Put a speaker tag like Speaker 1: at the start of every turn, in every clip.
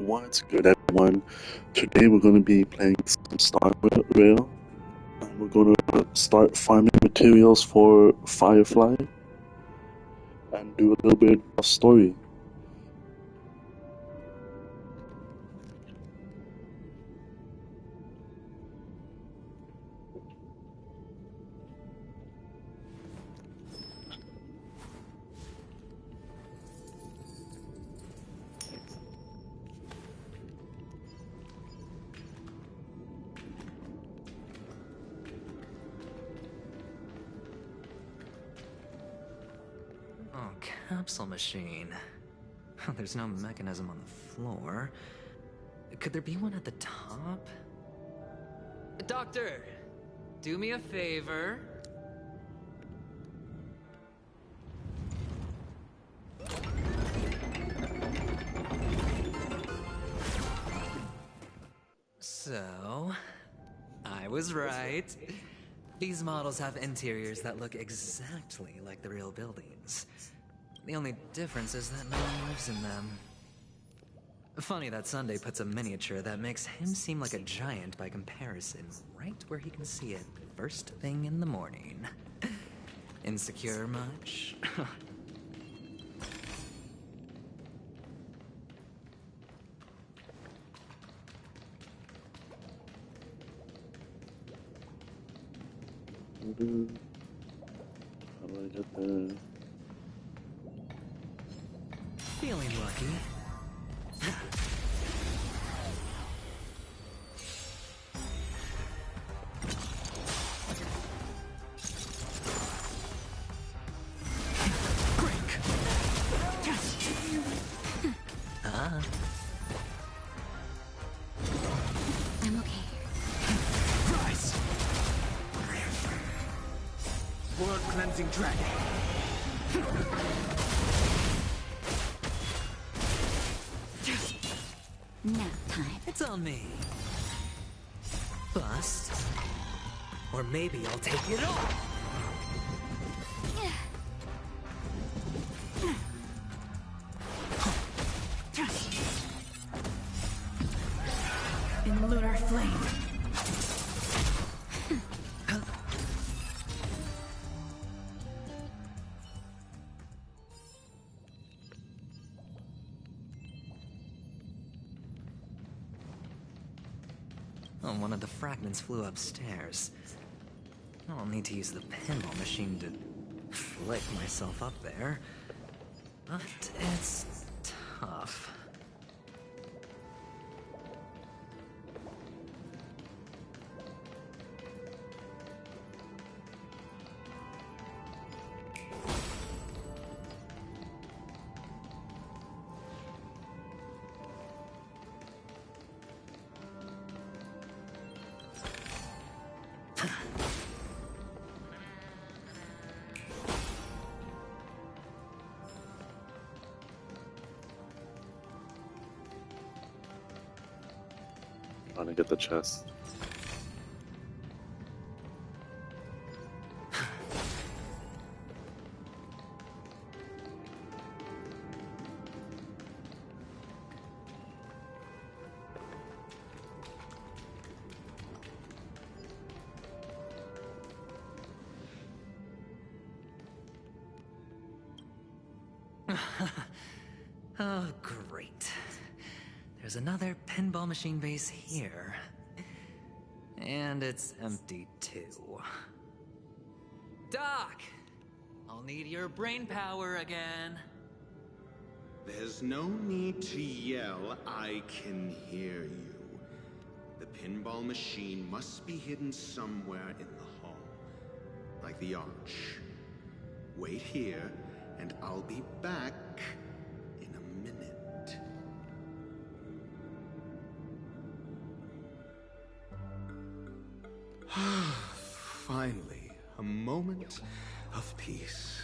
Speaker 1: What's good, everyone? Today we're going to be playing some Star Rail, and we're going to start farming materials for Firefly and do a little bit of story.
Speaker 2: Oh, capsule machine. There's no mechanism on the floor. Could there be one at the top? Doctor, do me a favor. So, I was right. These models have interiors that look exactly like the real buildings. The only difference is that no one lives in them. Funny that Sunday puts a miniature that makes him seem like a giant by comparison right where he can see it first thing in the morning. Insecure much?
Speaker 1: How do I get there?
Speaker 2: Feeling lucky.
Speaker 3: I'm okay.
Speaker 4: Rise! World cleansing dragon.
Speaker 3: Nap time.
Speaker 2: It's on me. Bust. Or maybe I'll take it all.
Speaker 3: In lunar flame.
Speaker 2: Oh, one of the fragments flew upstairs. I'll need to use the pinball machine to flick myself up there. But it's tough.
Speaker 1: Trying to get the chest.
Speaker 2: Oh, great. There's another pinball machine base here. And it's empty too. Doc! I'll need your brain power again.
Speaker 5: There's no need to yell, I can hear you. The pinball machine must be hidden somewhere in the hall. Like the arch. Wait here, and I'll be back in a minute. Finally, a moment of peace.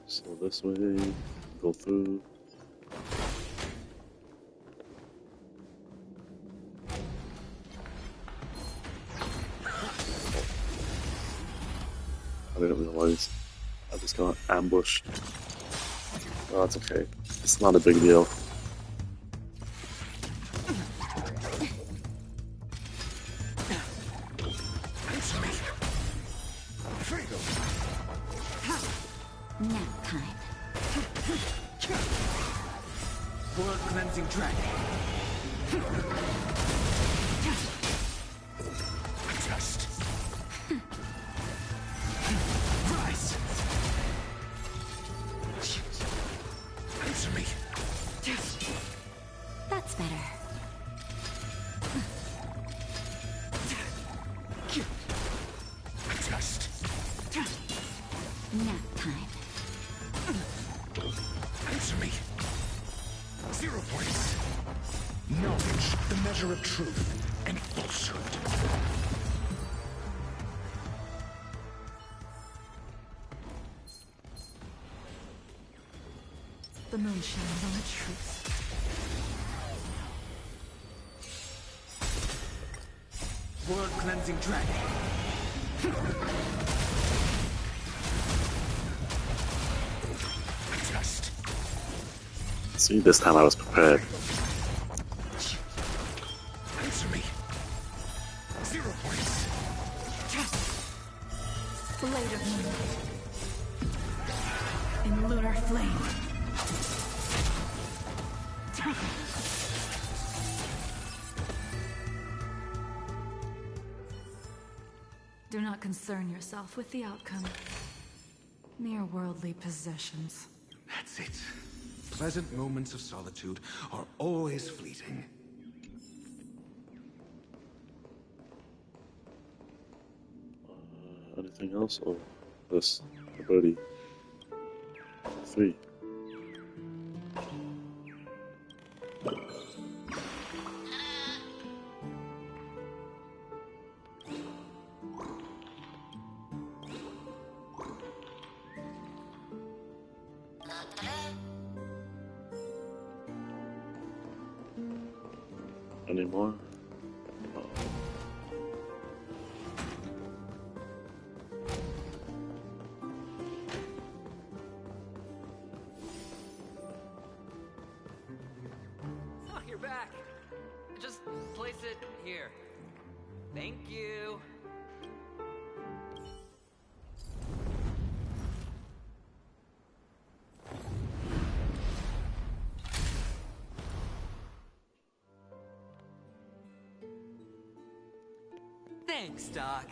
Speaker 1: So this way, go through. I didn't realize I just got ambushed. Oh, that's okay. It's not a big deal.
Speaker 3: Nap time.
Speaker 4: World cleansing dragon. Just. Rise. Answer me.
Speaker 3: That's better.
Speaker 4: Just.
Speaker 3: Nap time.
Speaker 4: Answer me. 0 points. Knowledge, the measure of truth and falsehood.
Speaker 3: The moon shines on the truth.
Speaker 4: World cleansing dragon. Just.
Speaker 1: See, this time I was prepared.
Speaker 4: Answer me. 0 points.
Speaker 3: Blade of moonlight. In lunar flame. Do not concern yourself with the outcome. Mere worldly possessions.
Speaker 5: That's it. Pleasant moments of solitude are always fleeting.
Speaker 1: Anything else? Or this? The birdie? 3. Any more? No.
Speaker 2: Oh, you're back. Just place it here. Thank you. Thanks, Doc.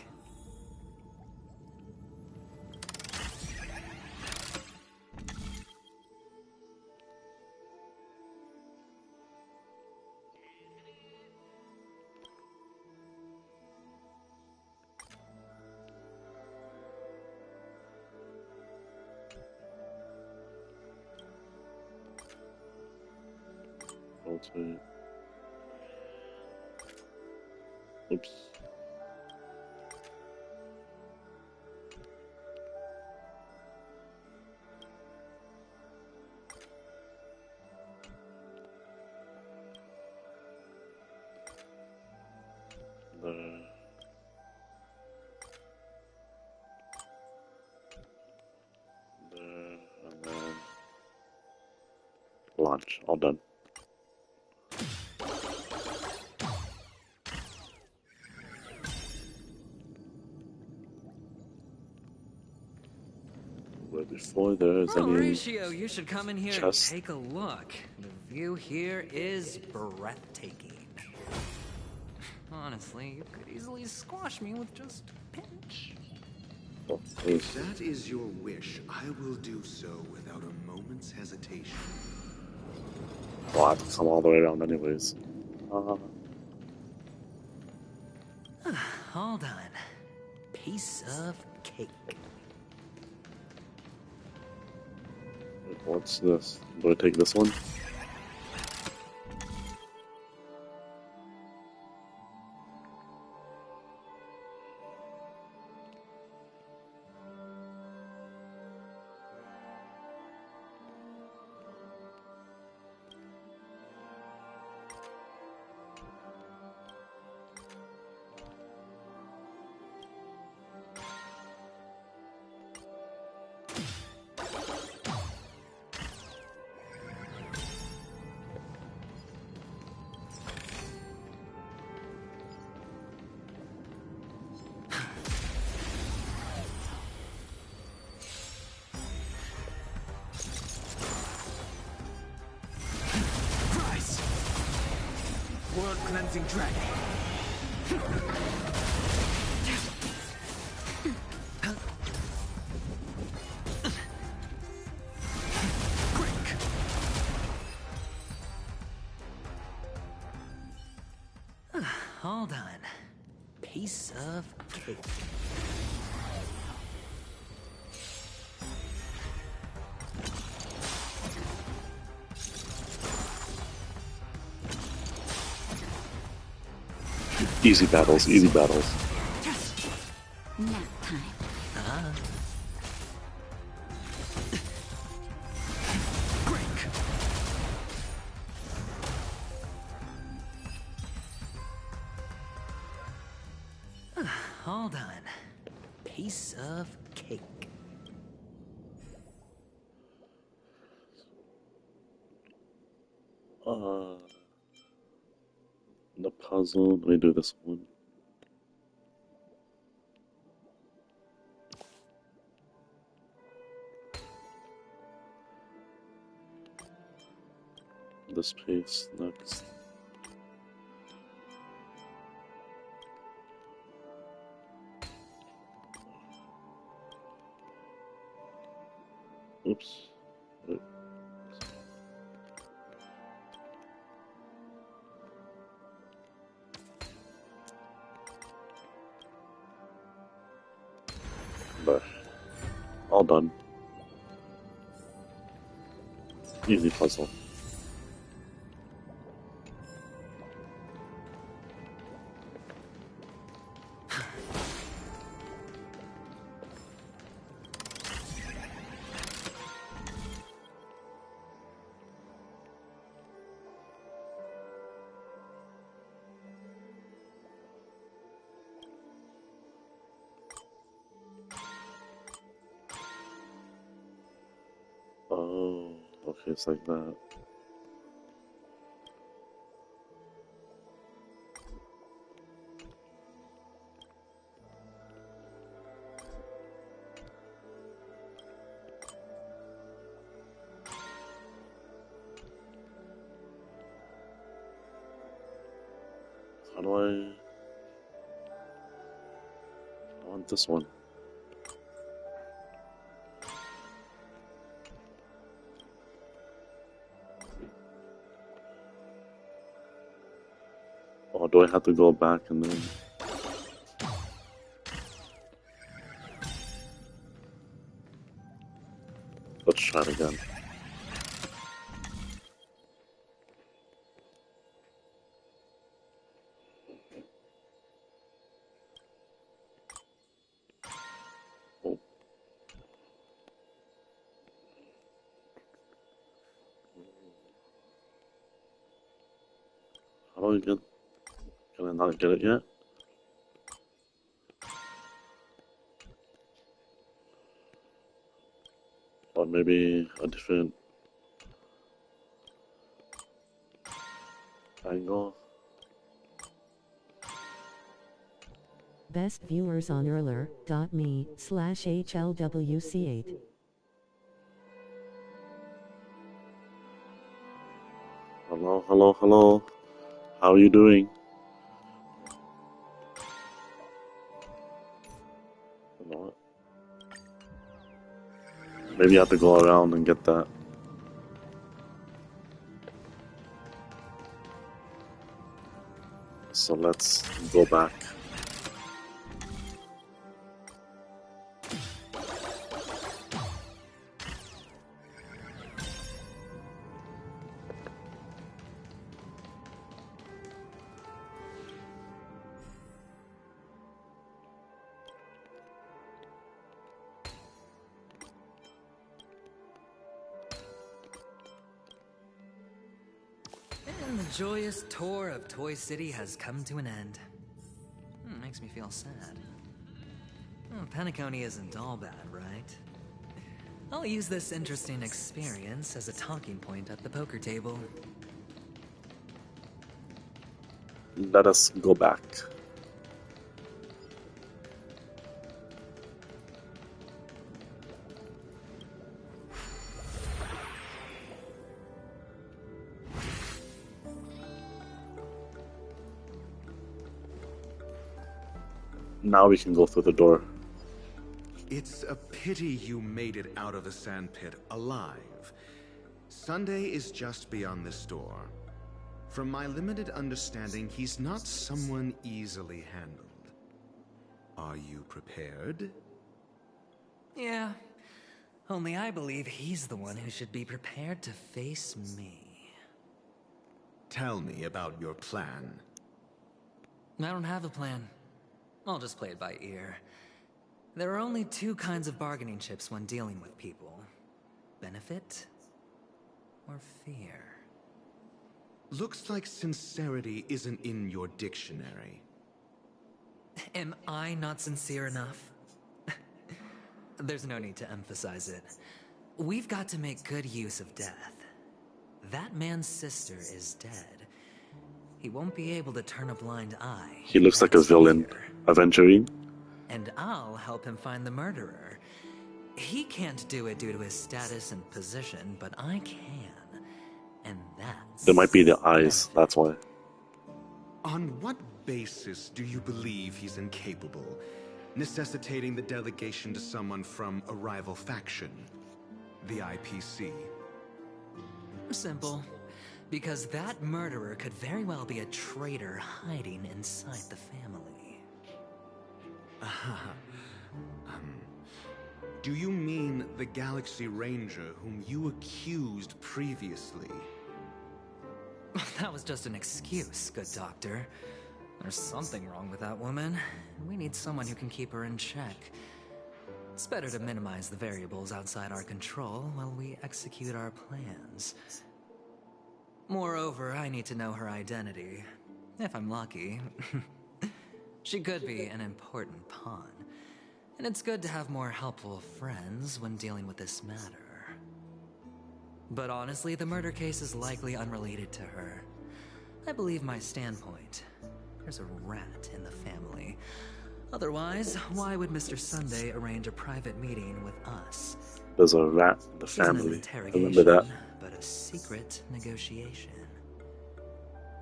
Speaker 1: Ultimate. Oops. There. There, and then launch. All done. But before there's
Speaker 2: Oh,
Speaker 1: any
Speaker 2: Ratio, you should come in here
Speaker 1: chest.
Speaker 2: and take a look. The view here is breathtaking. Honestly, you could easily squash me with just a pinch.
Speaker 1: Oh,
Speaker 5: If that is your wish, I will do so without a moment's hesitation.
Speaker 1: well, I have to come all the way around anyways.
Speaker 2: All done. Piece of cake.
Speaker 1: What's this? Do I take this one?
Speaker 2: Cleansing dragon. All done. Piece of cake.
Speaker 1: Easy battles, easy battles.
Speaker 3: Nap time.
Speaker 2: All done. Piece of cake.
Speaker 1: The puzzle. Let me do this one. This piece next. Oops. Wait. There. All done. Easy puzzle. Oh, okay, it's like that. How do I want this one? Oh, do I have to go back and then? Let's try it again. Oh. How do I get? Can I not get it yet? Or maybe a different angle?
Speaker 6: Best viewers on Earler.me/HLWC8.
Speaker 1: Hello, hello, hello. How are you doing? You know what? Maybe I have to go around and get that. So let's go back.
Speaker 2: And the joyous tour of Toy City has come to an end. Makes me feel sad. Well, Penacony isn't all bad, right? I'll use this interesting experience as a talking point at the poker table.
Speaker 1: Let us go back. Now we can go through the door.
Speaker 5: It's a pity you made it out of the sandpit alive. Sunday is just beyond this door. From my limited understanding, he's not someone easily handled. Are you prepared?
Speaker 2: Yeah. Only I believe he's the one who should be prepared to face me.
Speaker 5: Tell me about your plan.
Speaker 2: I don't have a plan. I'll just play it by ear. There are only two kinds of bargaining chips when dealing with people. Benefit or fear.
Speaker 5: Looks like sincerity isn't in your dictionary.
Speaker 2: Am I not sincere enough? There's no need to emphasize it. We've got to make good use of death. That man's sister is dead. He won't be able to turn a blind eye.
Speaker 1: He looks like a
Speaker 2: That's
Speaker 1: villain.
Speaker 2: fear.
Speaker 1: Aventurine.
Speaker 2: And I'll help him find the murderer. He can't do it due to his status and position, but I can. And that's...
Speaker 1: There might be the eyes, that's why.
Speaker 5: On what basis do you believe he's incapable, necessitating the delegation to someone from a rival faction? The IPC?
Speaker 2: Simple. Because that murderer could very well be a traitor hiding inside the family.
Speaker 5: Do you mean the Galaxy Ranger whom you accused previously?
Speaker 2: That was just an excuse, good doctor. There's something wrong with that woman. We need someone who can keep her in check. It's better to minimize the variables outside our control while we execute our plans. Moreover, I need to know her identity. If I'm lucky. She could be an important pawn. And it's good to have more helpful friends when dealing with this matter. But honestly, the murder case is likely unrelated to her. I believe my standpoint. There's a rat in the family. Otherwise, why would Mr. Sunday arrange a private meeting with us?
Speaker 1: There's a rat in the
Speaker 2: This isn't an
Speaker 1: family.
Speaker 2: interrogation,
Speaker 1: Remember that?
Speaker 2: but a secret negotiation.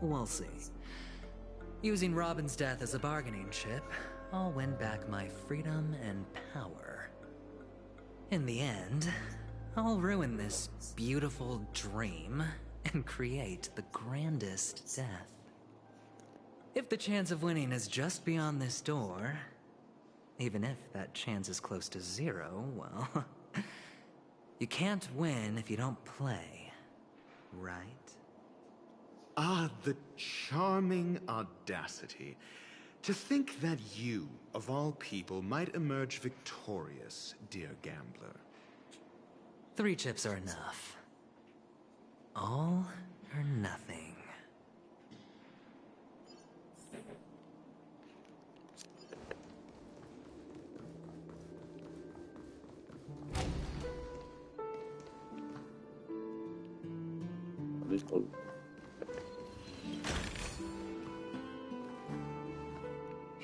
Speaker 2: We'll see. Using Robin's death as a bargaining chip, I'll win back my freedom and power. In the end, I'll ruin this beautiful dream and create the grandest death. If the chance of winning is just beyond this door, even if that chance is close to zero, well, you can't win if you don't play, right?
Speaker 5: Ah, the charming audacity. To think that you, of all people, might emerge victorious, dear gambler.
Speaker 2: 3 chips are enough. All or nothing.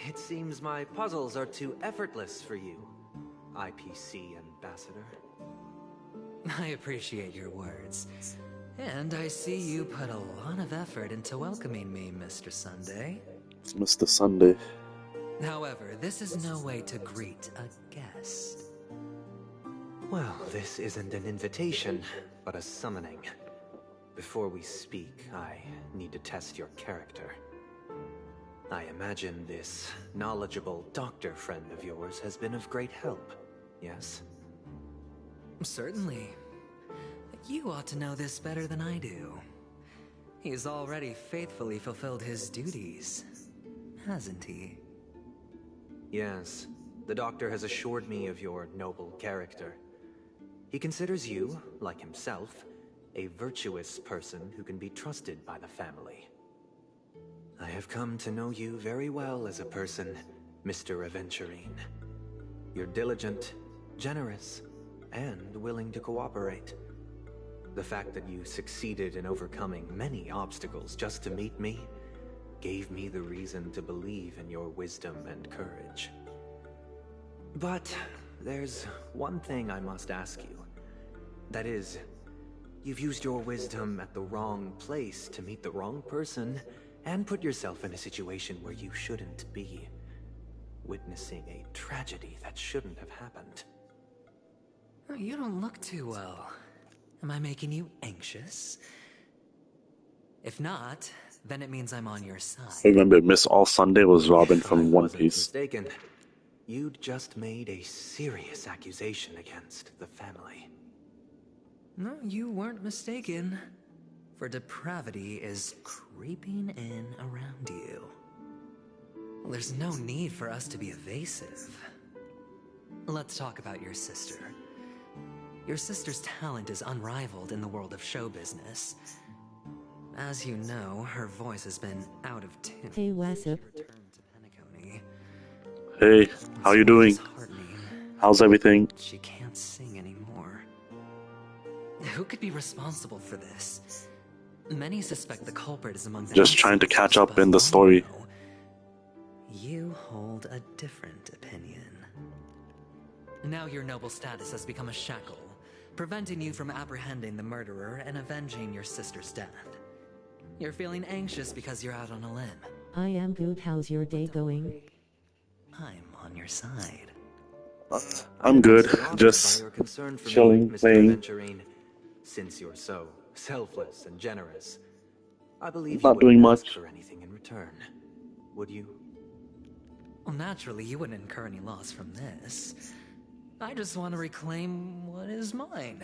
Speaker 7: It seems my puzzles are too effortless for you, IPC Ambassador.
Speaker 2: I appreciate your words. And I see you put a lot of effort into welcoming me, Mr. Sunday.
Speaker 1: It's Mr. Sunday.
Speaker 2: However, this is no way to greet a guest.
Speaker 7: Well, this isn't an invitation, but a summoning. Before we speak, I need to test your character. I imagine this knowledgeable doctor friend of yours has been of great help, yes?
Speaker 2: Certainly. You ought to know this better than I do. He's already faithfully fulfilled his duties, hasn't he?
Speaker 7: Yes, the doctor has assured me of your noble character. He considers you, like himself, a virtuous person who can be trusted by the family. I have come to know you very well as a person, Mr. Aventurine. You're diligent, generous, and willing to cooperate. The fact that you succeeded in overcoming many obstacles just to meet me gave me the reason to believe in your wisdom and courage. But there's one thing I must ask you. That is, you've used your wisdom at the wrong place to meet the wrong person and put yourself in a situation where you shouldn't be. witnessing a tragedy that shouldn't have happened.
Speaker 2: You don't look too well. Am I making you anxious? If not, then it means I'm on your side.
Speaker 1: Remember, Miss All Sunday was Robin
Speaker 7: If I
Speaker 1: from One
Speaker 7: wasn't
Speaker 1: Piece.
Speaker 7: mistaken, you'd just made a serious accusation against the family.
Speaker 2: No, you weren't mistaken. For depravity is creeping in around you. There's no need for us to be evasive. Let's talk about your sister. Your sister's talent is unrivaled in the world of show business. As you know, her voice has been out of tune.
Speaker 6: Hey, Wassup.
Speaker 2: Returned to Penacony.
Speaker 1: Hey, how you doing? How's everything?
Speaker 2: She can't sing anymore. Who could be responsible for this? Many suspect the culprit is among the
Speaker 1: Just trying to catch up
Speaker 2: but
Speaker 1: in the story.
Speaker 2: no. You hold a different opinion. Now your noble status has become a shackle, preventing you from apprehending the murderer and avenging your sister's death. You're feeling anxious because you're out on a limb.
Speaker 6: I am good. How's your day going?
Speaker 2: I'm on your side.
Speaker 1: I'm good.
Speaker 7: honoured by
Speaker 1: Just
Speaker 7: your concern for me,
Speaker 1: chilling,
Speaker 7: Mr.
Speaker 1: playing.
Speaker 7: Aventurine. Since you're so selfless and generous, I believe
Speaker 1: Not
Speaker 7: you
Speaker 1: doing
Speaker 7: wouldn't ask
Speaker 1: much.
Speaker 7: for anything in return, would you?
Speaker 2: Well, naturally, you wouldn't incur any loss from this. I just want to reclaim what is mine.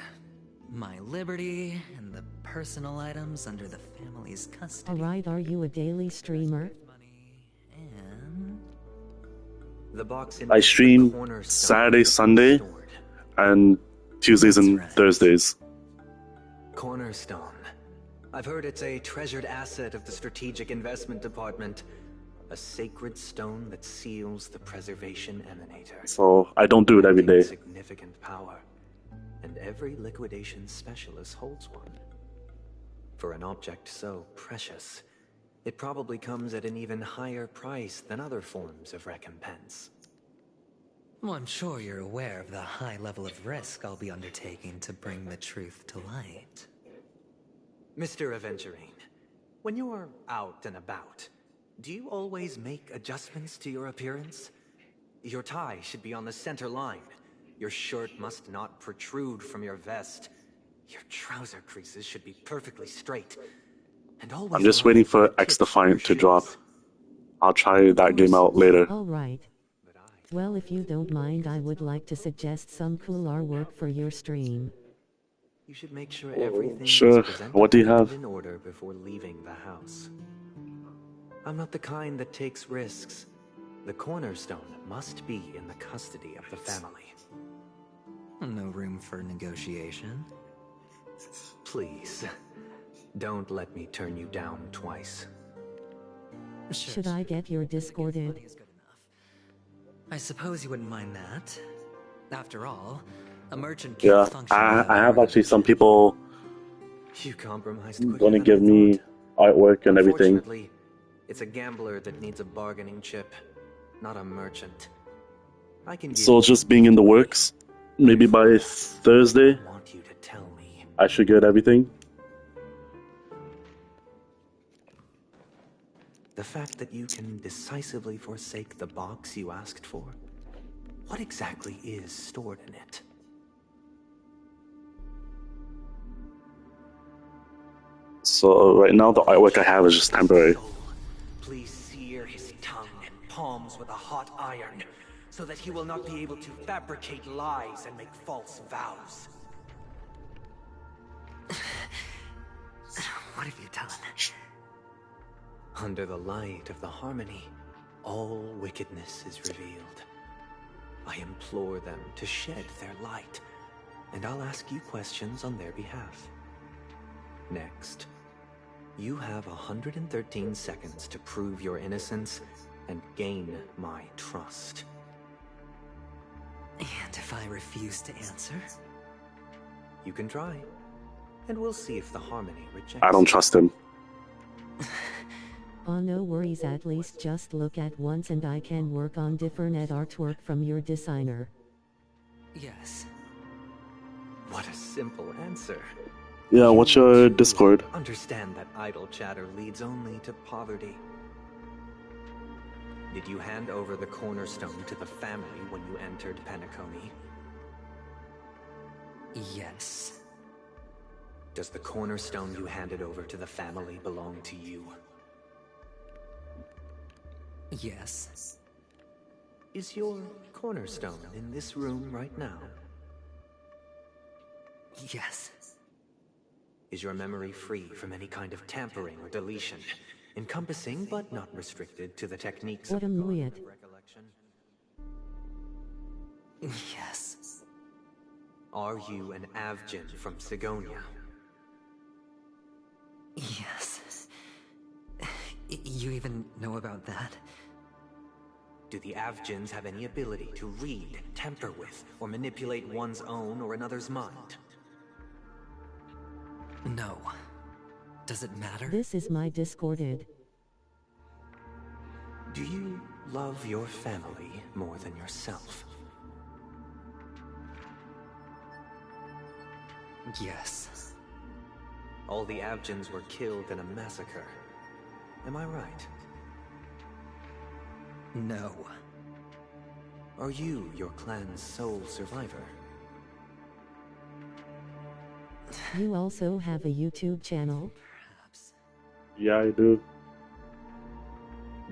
Speaker 2: My liberty and the personal items under the family's custody.
Speaker 6: Alright, are you a daily streamer?
Speaker 2: Money and...
Speaker 7: The box in
Speaker 1: I stream
Speaker 7: the cornerstone
Speaker 1: Saturday, Sunday,
Speaker 7: stored.
Speaker 1: and Tuesdays and
Speaker 2: That's right.
Speaker 1: Thursdays.
Speaker 7: Cornerstone. I've heard it's a treasured asset of the Strategic Investment Department. A sacred stone that seals the preservation emanator.
Speaker 1: So I don't do it every day.
Speaker 7: Significant power. And every liquidation specialist holds one. For an object so precious, it probably comes at an even higher price than other forms of recompense.
Speaker 2: Well, I'm sure you're aware of the high level of risk I'll be undertaking to bring the truth to light.
Speaker 7: Mr. Aventurine, when you're out and about, do you always make adjustments to your appearance? Your tie should be on the center line. Your shirt must not protrude from your vest. Your trouser creases should be perfectly straight. And always
Speaker 1: I'm just
Speaker 7: allow
Speaker 1: waiting for
Speaker 7: the
Speaker 1: X
Speaker 7: tips of your
Speaker 1: Defiant to drop.
Speaker 7: shoes.
Speaker 1: I'll try that game out later.
Speaker 6: Alright.
Speaker 7: But I
Speaker 6: Well, if you don't mind, I would like to suggest some cool artwork for your stream.
Speaker 7: You should make sure everything
Speaker 1: Sure.
Speaker 7: is presentable
Speaker 1: What do you
Speaker 7: and
Speaker 1: have?
Speaker 7: in order before leaving the house. I'm not the kind that takes risks. The cornerstone must be in the custody of the family.
Speaker 2: No room for negotiation.
Speaker 7: Please, don't let me turn you down twice.
Speaker 6: Should I get your Discorded?
Speaker 2: Money is good enough. I suppose you wouldn't mind that. After all, a merchant can't
Speaker 1: Yeah,
Speaker 2: function
Speaker 1: I
Speaker 2: without
Speaker 1: have
Speaker 2: order.
Speaker 1: actually some people
Speaker 7: You compromised quicker
Speaker 1: gonna
Speaker 7: than
Speaker 1: give
Speaker 7: I
Speaker 1: me
Speaker 7: thought.
Speaker 1: artwork and everything.
Speaker 7: Unfortunately, it's a gambler that needs a bargaining chip, not a merchant. I can give
Speaker 1: So
Speaker 7: you
Speaker 1: it's just being in the works. Maybe by Thursday,
Speaker 7: I want you to tell me.
Speaker 1: I should get everything.
Speaker 7: The fact that you can decisively forsake the box you asked for. What exactly is stored in it?
Speaker 1: So right now the artwork I have is just temporary.
Speaker 7: Soul, please sear his tongue and palms with a hot iron, so that he will not be able to fabricate lies and make false vows.
Speaker 2: What have you done?
Speaker 7: Under the light of the harmony, all wickedness is revealed. I implore them to shed their light, and I'll ask you questions on their behalf. Next, you have 113 seconds to prove your innocence and gain my trust.
Speaker 2: And if I refuse to answer?
Speaker 7: You can try, and we'll see if the harmony rejects.
Speaker 1: I don't trust him.
Speaker 6: Oh, no worries, at least just look at once and I can work on different artwork from your designer.
Speaker 2: Yes.
Speaker 7: What a simple answer.
Speaker 1: Yeah, what's your
Speaker 7: You
Speaker 1: Discord?
Speaker 7: Understand that idle chatter leads only to poverty. Did you hand over the cornerstone to the family when you entered Penacony?
Speaker 2: Yes.
Speaker 7: Does the cornerstone you handed over to the family belong to you?
Speaker 2: Yes.
Speaker 7: Is your cornerstone in this room right now?
Speaker 2: Yes.
Speaker 7: Is your memory free from any kind of tampering or deletion, encompassing but not restricted to the techniques of
Speaker 6: Autumn
Speaker 7: recollection?
Speaker 2: Yes.
Speaker 7: Are you an Avgin from Sigonia?
Speaker 2: Yes. You even know about that?
Speaker 7: Do the Avgins have any ability to read, tamper with, or manipulate one's own or another's mind?
Speaker 2: No. Does it matter?
Speaker 6: This is my discorded.
Speaker 7: Do you love your family more than yourself?
Speaker 2: Yes.
Speaker 7: All the Avgins were killed in a massacre. Am I right?
Speaker 2: No.
Speaker 7: Are you your clan's sole survivor?
Speaker 6: You also have a YouTube channel?
Speaker 2: Perhaps.
Speaker 1: Yeah, I do.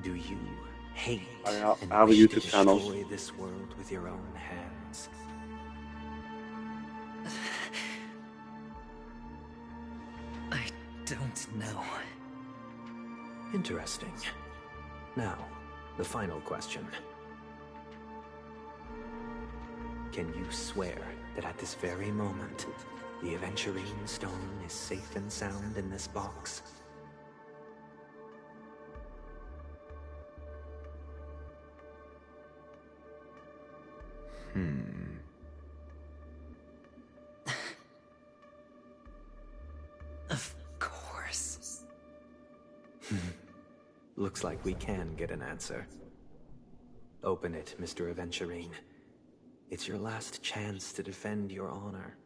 Speaker 7: Do you hate
Speaker 1: I
Speaker 7: and
Speaker 1: have a
Speaker 7: wish to
Speaker 1: YouTube channel.
Speaker 7: destroy this world with your own hands?
Speaker 2: I don't know.
Speaker 7: Interesting. Now, the final question. Can you swear that at this very moment, the Aventurine Stone is safe and sound in this box?
Speaker 2: Of course.
Speaker 7: Looks like we can get an answer. Open it, Mr. Aventurine. It's your last chance to defend your honor.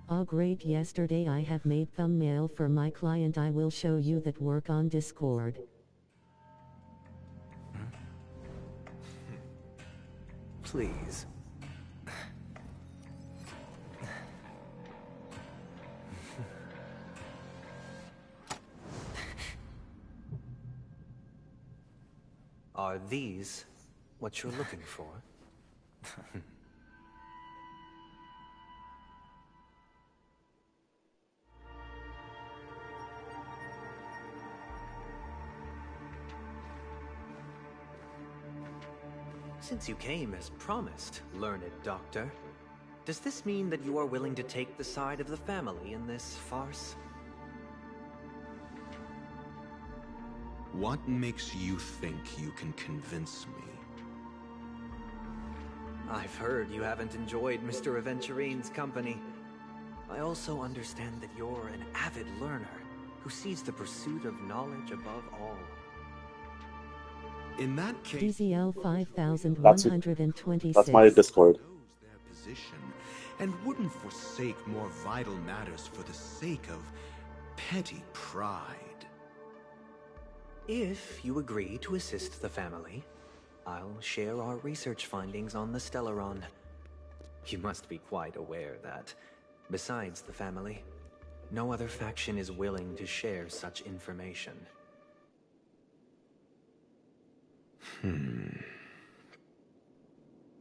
Speaker 6: Oh great, yesterday I have made thumbnail for my client. I will show you that work on Discord.
Speaker 7: Please. Are these what you're looking for? Since you came as promised, learned doctor, does this mean that you are willing to take the side of the family in this farce?
Speaker 5: What makes you think you can convince me?
Speaker 7: I've heard you haven't enjoyed Mr. Aventurine's company. I also understand that you're an avid learner who sees the pursuit of knowledge above all.
Speaker 5: In that case,
Speaker 6: DZL 5126.
Speaker 1: That's my Discord.
Speaker 5: knows their position and wouldn't forsake more vital matters for the sake of petty pride.
Speaker 7: If you agree to assist the family, I'll share our research findings on the Stellaron. You must be quite aware that, besides the family, no other faction is willing to share such information.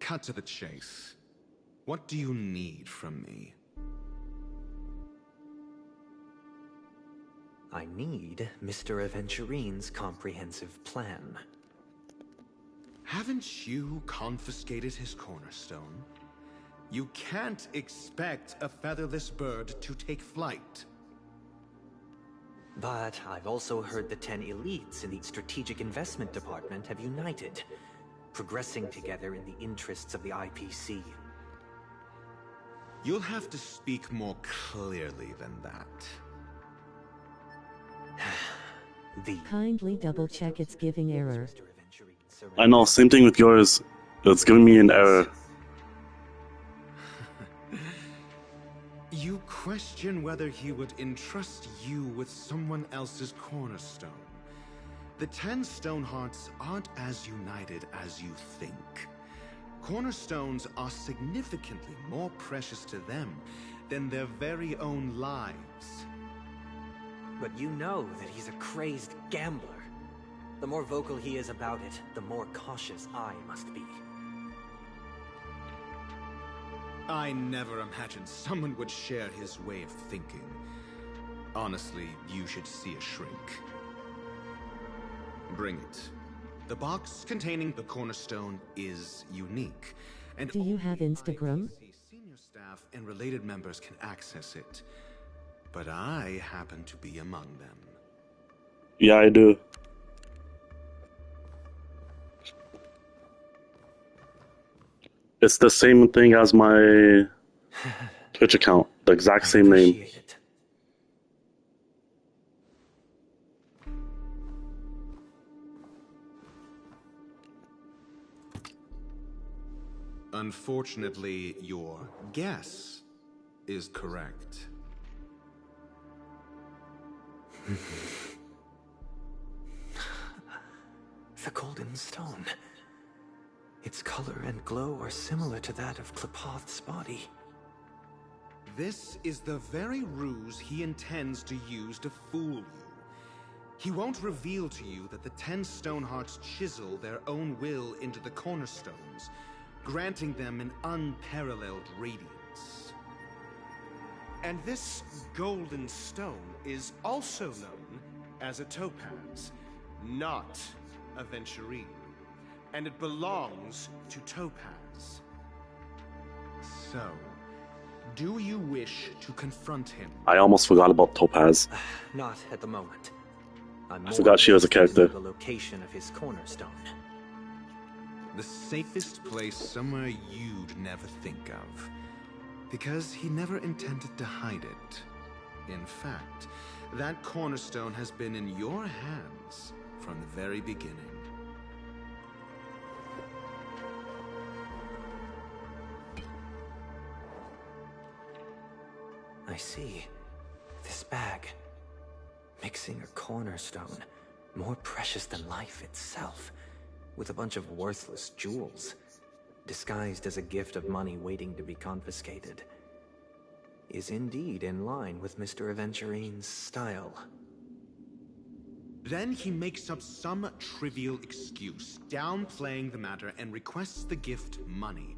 Speaker 5: Cut to the chase. What do you need from me?
Speaker 7: I need Mr. Aventurine's comprehensive plan.
Speaker 5: Haven't you confiscated his cornerstone? You can't expect a featherless bird to take flight.
Speaker 7: But I've also heard the 10 elites in the Strategic Investment Department have united, progressing together in the interests of the IPC.
Speaker 5: You'll have to speak more clearly than that.
Speaker 6: Kindly double check it's giving error.
Speaker 1: I know, same thing with yours. It's giving me an error.
Speaker 5: You question whether he would entrust you with someone else's cornerstone. The 10 Stonehearts aren't as united as you think. Cornerstones are significantly more precious to them than their very own lives.
Speaker 7: But you know that he's a crazed gambler. The more vocal he is about it, the more cautious I must be.
Speaker 5: I never imagined someone would share his way of thinking. Honestly, you should see a shrink. Bring it. The box containing the cornerstone is unique, and
Speaker 6: Do you have
Speaker 5: only
Speaker 6: Instagram?
Speaker 5: IAC senior staff and related members can access it. But I happen to be among them.
Speaker 1: Yeah, I do. It's the same thing as my Twitch account, the exact same name.
Speaker 7: Appreciate it.
Speaker 5: Unfortunately, your guess is correct.
Speaker 7: The golden stone. Its color and glow are similar to that of Klepoth's body.
Speaker 5: This is the very ruse he intends to use to fool you. He won't reveal to you that the 10 Stonehearts chisel their own will into the cornerstones, granting them an unparalleled radiance. And this golden stone is also known as a topaz, not a venturine. And it belongs to Topaz. So, do you wish to confront him?
Speaker 1: I almost forgot about Topaz.
Speaker 7: Not at the moment. I'm
Speaker 1: I forgot she was a
Speaker 7: interested in
Speaker 1: character.
Speaker 7: The location of his cornerstone.
Speaker 5: The safest place somewhere you'd never think of. Because he never intended to hide it. In fact, that cornerstone has been in your hands from the very beginning.
Speaker 7: I see. This bag. Mixing a cornerstone. More precious than life itself. With a bunch of worthless jewels. Disguised as a gift of money waiting to be confiscated. Is indeed in line with Mr. Aventurine's style.
Speaker 5: Then he makes up some trivial excuse, downplaying the matter and requests the gift money.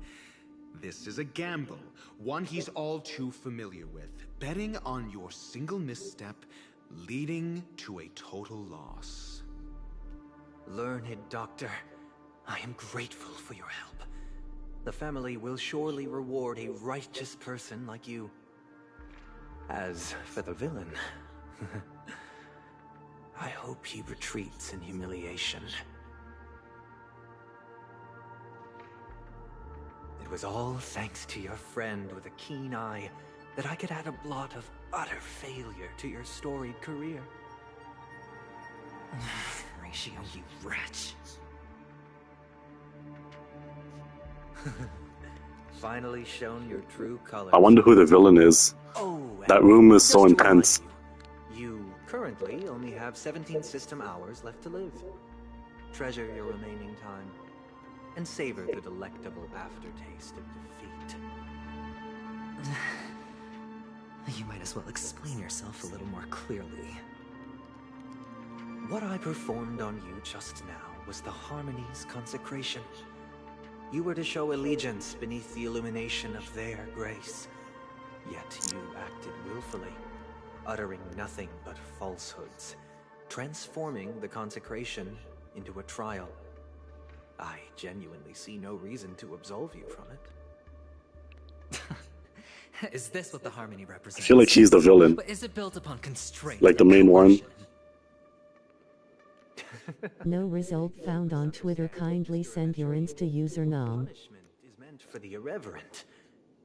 Speaker 5: This is a gamble, one he's all too familiar with, betting on your single misstep, leading to a total loss.
Speaker 7: Learned doctor, I am grateful for your help. The family will surely reward a righteous person like you. As for the villain, I hope he retreats in humiliation. It was all thanks to your friend with a keen eye that I could add a blot of utter failure to your storied career.
Speaker 2: Ratio, you wretch.
Speaker 7: Finally shown your true colors.
Speaker 1: I wonder who the villain is.
Speaker 7: Oh,
Speaker 1: That
Speaker 7: and
Speaker 1: room is
Speaker 7: just
Speaker 1: so
Speaker 7: to remind
Speaker 1: intense.
Speaker 7: You currently only have 17 system hours left to live. Treasure your remaining time, and savor the delectable aftertaste of defeat.
Speaker 2: You might as well explain yourself a little more clearly.
Speaker 7: What I performed on you just now was the Harmony's consecration. You were to show allegiance beneath the illumination of their grace. Yet you acted willfully, uttering nothing but falsehoods, transforming the consecration into a trial. I genuinely see no reason to absolve you from it.
Speaker 2: Is this what the Harmony
Speaker 1: I
Speaker 2: represents?
Speaker 1: feel like he's the villain.
Speaker 2: But is it built upon constraint?
Speaker 1: Like the
Speaker 2: and
Speaker 1: main one.
Speaker 2: coercion?
Speaker 6: No result found on Twitter. Kindly send your Insta username.
Speaker 7: Punishment is meant for the irreverent,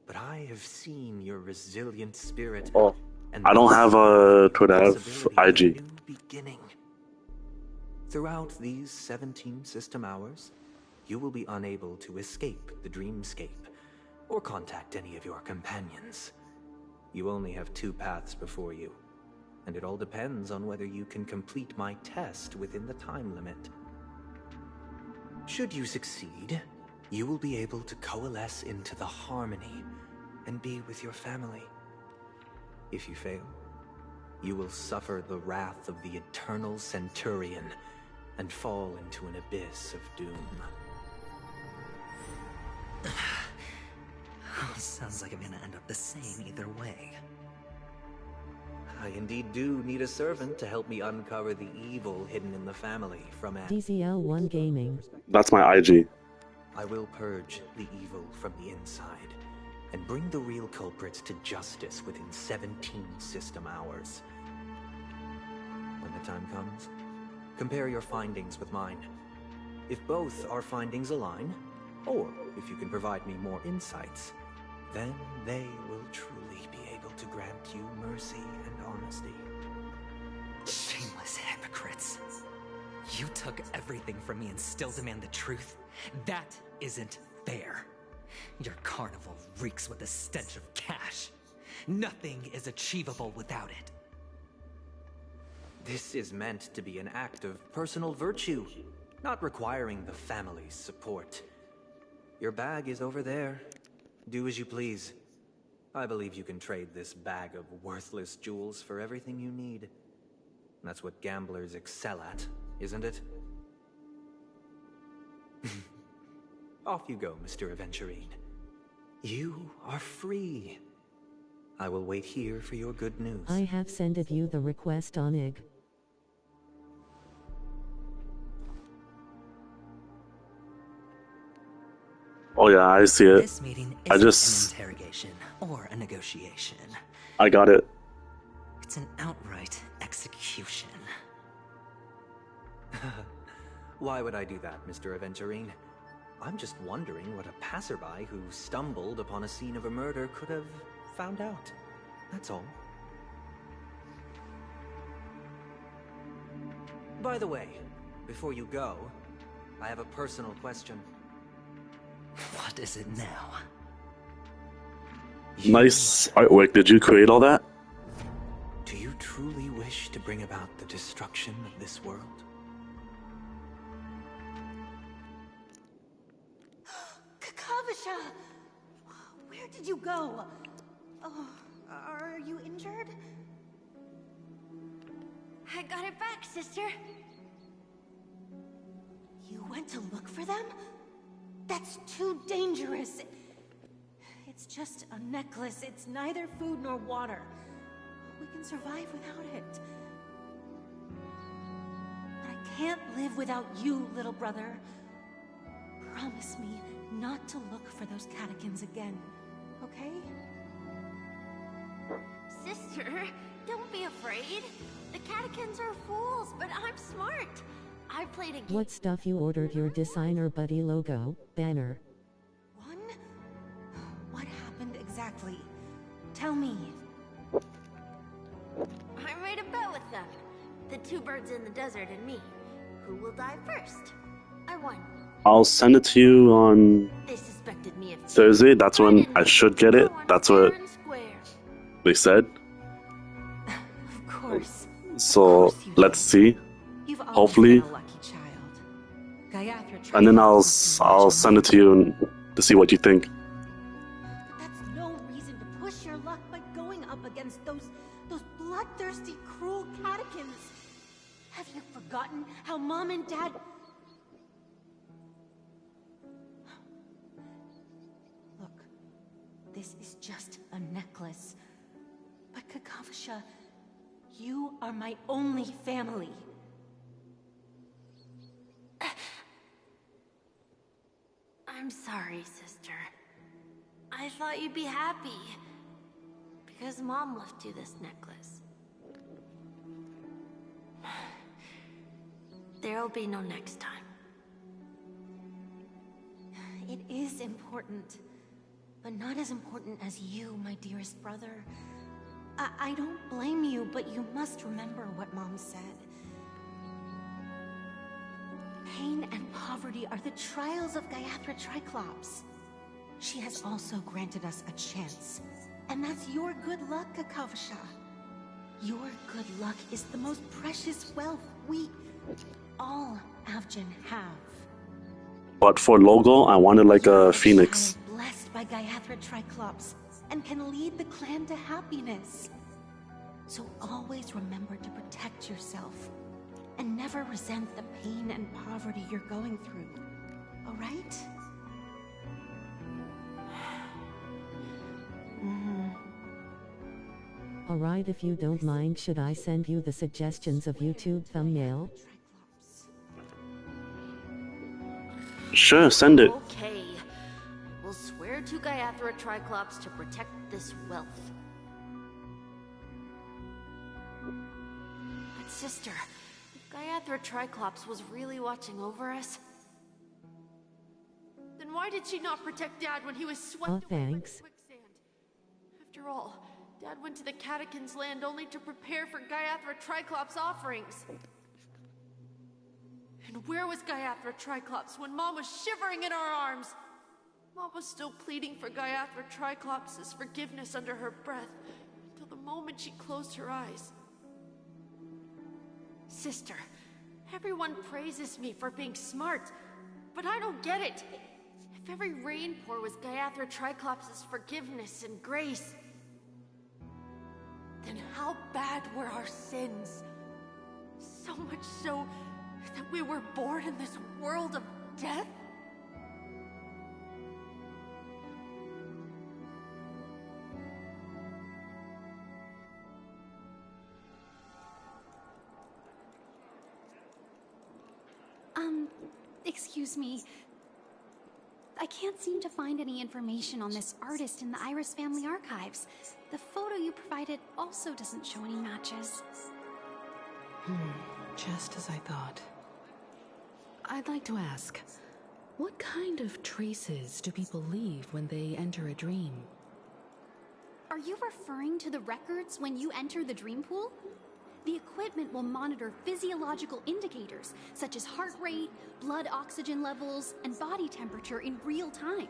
Speaker 7: but I have seen your resilient spirit.
Speaker 1: Oh,
Speaker 7: and
Speaker 1: I don't
Speaker 7: thus
Speaker 1: have a Twitter, I have
Speaker 7: possibility of a
Speaker 1: IG.
Speaker 7: new beginning. Throughout these 17 system hours, you will be unable to escape the dreamscape or contact any of your companions. You only have 2 paths before you, and it all depends on whether you can complete my test within the time limit. Should you succeed, you will be able to coalesce into the harmony and be with your family. If you fail, you will suffer the wrath of the Eternal Centurion and fall into an abyss of doom.
Speaker 2: Sounds like I'm gonna end up the same either way.
Speaker 7: I indeed do need a servant to help me uncover the evil hidden in the family from
Speaker 6: DZL1 Gaming.
Speaker 1: That's my IG.
Speaker 7: I will purge the evil from the inside and bring the real culprits to justice within 17 system hours. When the time comes, compare your findings with mine. If both our findings align, or if you can provide me more insights, then they will truly be able to grant you mercy and honesty.
Speaker 2: Shameless hypocrites. You took everything from me and still demand the truth? That isn't fair. Your carnival reeks with the stench of cash. Nothing is achievable without it.
Speaker 7: This is meant to be an act of personal virtue, not requiring the family's support. Your bag is over there. Do as you please. I believe you can trade this bag of worthless jewels for everything you need. That's what gamblers excel at, isn't it? Off you go, Mr. Aventurine. You are free. I will wait here for your good news.
Speaker 6: I have sended you the request on IG.
Speaker 1: Oh yeah, I see it.
Speaker 2: This meeting
Speaker 1: I
Speaker 2: isn't
Speaker 1: just-
Speaker 2: an interrogation or a negotiation.
Speaker 1: I got it.
Speaker 2: It's an outright execution.
Speaker 7: Why would I do that, Mr. Aventurine? I'm just wondering what a passerby who stumbled upon a scene of a murder could have found out. That's all. By the way, before you go, I have a personal question.
Speaker 2: What is it now?
Speaker 1: Nice artwork. Did you create all that?
Speaker 7: Do you truly wish to bring about the destruction of this world?
Speaker 8: Kakavasha! Where did you go? Oh, are you injured?
Speaker 9: I got it back, sister.
Speaker 8: You went to look for them? That's too dangerous. It's just a necklace. It's neither food nor water. We can survive without it. But I can't live without you, little brother. Promise me not to look for those catechins again, okay?
Speaker 9: Sister, don't be afraid. The catechins are fools, but I'm smart. I played a game.
Speaker 6: What stuff you ordered your designer buddy logo, banner.
Speaker 8: One? What happened exactly? Tell me.
Speaker 9: I made a bet with them. The 2 birds in the desert and me. Who will die first? I won.
Speaker 1: I'll send it to you on
Speaker 9: They suspected me of
Speaker 1: Thursday. That's when I should get it. That's what
Speaker 9: fair and square.
Speaker 1: they said.
Speaker 8: Of course.
Speaker 1: So let's see.
Speaker 8: You've always
Speaker 1: Hopefully.
Speaker 8: been a lucky child. Gayatri tried
Speaker 1: And then
Speaker 8: to
Speaker 1: I'll
Speaker 8: do something
Speaker 1: send it to you to see what you think.
Speaker 8: But that's no reason to push your luck by going up against those bloodthirsty, cruel catechins. Have you forgotten how Mom and Dad... Look, this is just a necklace. But Kakavasha, you are my only family.
Speaker 9: I'm sorry, sister. I thought you'd be happy. Because Mom left you this necklace. There'll be no next time.
Speaker 8: It is important, but not as important as you, my dearest brother. I don't blame you, but you must remember what Mom said. Pain and poverty are the trials of Gayatri Triclops. She has also granted us a chance, And that's your good luck, Akavasha. Your good luck is the most precious wealth we all Avgin have.
Speaker 1: But for logo, I wanted like a phoenix.
Speaker 8: Child blessed by Gaiathra Triclops and can lead the clan to happiness. So always remember to protect yourself and never resent the pain and poverty you're going through. All right?
Speaker 6: Alright, if you don't mind, should I send you the suggestions of YouTube thumbnail?
Speaker 1: Sure, send it.
Speaker 9: Okay. We'll swear to Gaiathra Triclops to protect this wealth. But sister, if Gaiathra Triclops was really watching over us, then why did she not protect Dad when he was swept away by the
Speaker 6: Thanks.
Speaker 9: quicksand? After all, Dad went to the Catechins' land only to prepare for Gaiathra Triclops' offerings. And where was Gaiathra Triclops when Mom was shivering in our arms? Mom was still pleading for Gaiathra Triclops' forgiveness under her breath, until the moment she closed her eyes. Sister, everyone praises me for being smart, but I don't get it. If every rain pour was Gaiathra Triclops' forgiveness and grace, then how bad were our sins? So much so that we were born in this world of death?
Speaker 10: Excuse me. I can't seem to find any information on this artist in the Iris family archives. The photo you provided also doesn't show any matches.
Speaker 11: Just as I thought. I'd like to ask, what kind of traces do people leave when they enter a dream?
Speaker 10: Are you referring to the records when you enter the dream pool? The equipment will monitor physiological indicators, such as heart rate, blood oxygen levels, and body temperature in real time.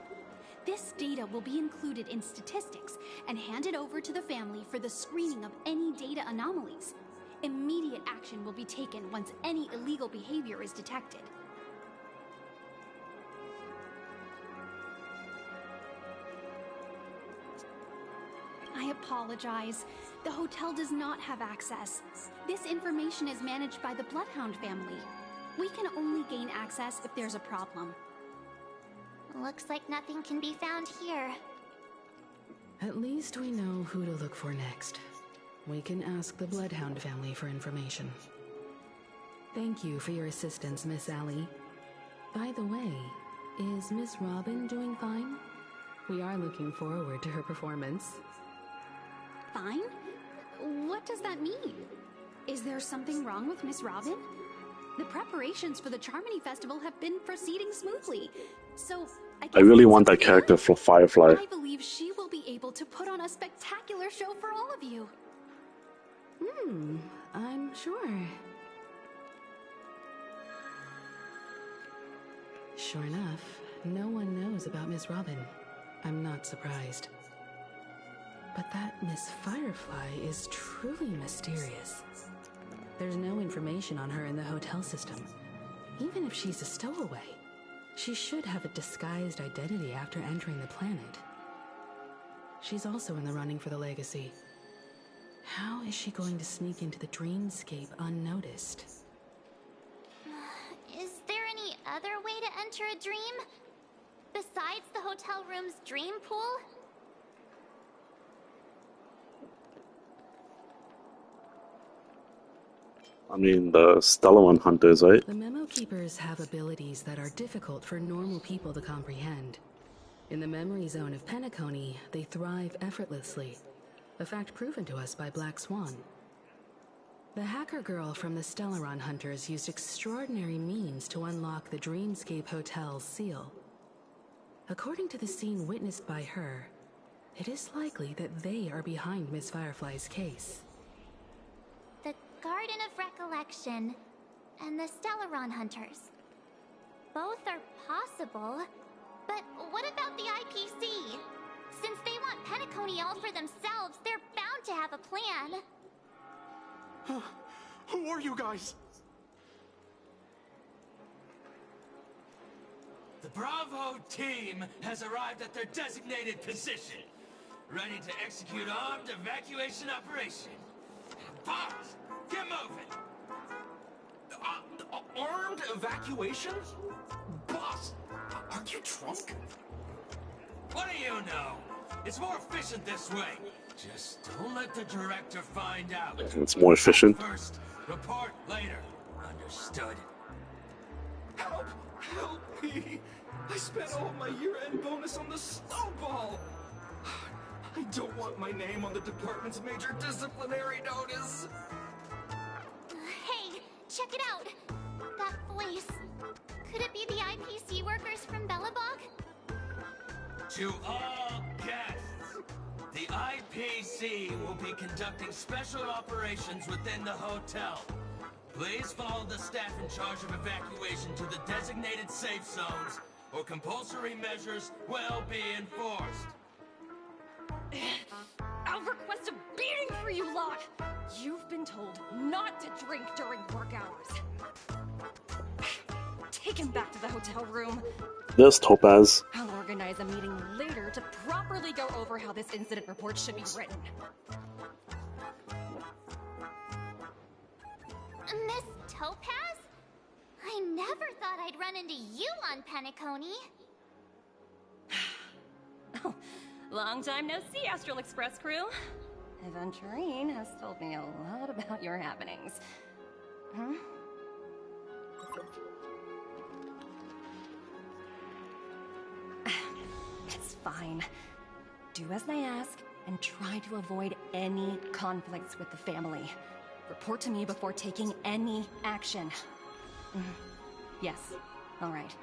Speaker 10: This data will be included in statistics and handed over to the family for the screening of any data anomalies. Immediate action will be taken once any illegal behavior is detected. I apologize. The hotel does not have access. This information is managed by the Bloodhound family. We can only gain access if there's a problem.
Speaker 12: Looks like nothing can be found here.
Speaker 11: At least we know who to look for next. We can ask the Bloodhound family for information. Thank you for your assistance, Miss Allie. By the way, is Miss Robin doing fine? We are looking forward to her performance.
Speaker 10: Fine? What does that mean? Is there something wrong with Miss Robin? The preparations for the Charmony Festival have been proceeding smoothly, so
Speaker 1: I really want that character for Firefly.
Speaker 10: I believe she will be able to put on a spectacular show for all of you.
Speaker 11: I'm sure. Sure enough, no one knows about Miss Robin. I'm not surprised. But that Miss Firefly is truly mysterious. There's no information on her in the hotel system. Even if she's a stowaway, she should have a disguised identity after entering the planet. She's also in the running for the legacy. How is she going to sneak into the dreamscape unnoticed?
Speaker 12: Is there any other way to enter a dream? Besides the hotel room's dream pool?
Speaker 1: I mean, the Stellaron hunters, right?
Speaker 11: The Memo Keepers have abilities that are difficult for normal people to comprehend. In the memory zone of Penacony, they thrive effortlessly, a fact proven to us by Black Swan. The hacker girl from the Stellaron Hunters used extraordinary means to unlock the Dreamscape Hotel's seal. According to the scene witnessed by her, it is likely that they are behind Miss Firefly's case.
Speaker 12: The Garden of Recollection and the Stellaron Hunters. Both are possible, but what about the IPC? Since they want Penacony all for themselves, they're bound to have a plan.
Speaker 4: Who are you guys?
Speaker 13: The Bravo team has arrived at their designated position, ready to execute armed evacuation operation. Boss, get moving!
Speaker 4: Armed evacuation? Boss, are you drunk?
Speaker 13: What do you know? It's more efficient this way. Just don't let the director find out.
Speaker 1: It's more efficient.
Speaker 13: First, report later. Understood?
Speaker 4: Help! Help me! I spent all my year-end bonus on the snowball! I don't want my name on the department's major disciplinary notice!
Speaker 12: Hey, check it out! That voice. Could it be the IPC workers from Belobog?
Speaker 13: To all guests, the IPC will be conducting special operations within the hotel. Please follow the staff in charge of evacuation to the designated safe zones, or compulsory measures will be enforced.
Speaker 14: I'll request a beating for you lot! You've been told not to drink during work hours. Take him back to the hotel room.
Speaker 1: There's Topaz.
Speaker 14: I'll organize a meeting later to properly go over how this incident report should be written.
Speaker 12: Miss Topaz? I never thought I'd run into you on Penacony.
Speaker 14: Oh, long time no see, Astral Express crew. Aventurine has told me a lot about your happenings. Huh? It's fine. Do as they ask, and try to avoid any conflicts with the family. Report to me before taking any action. Yes, all right.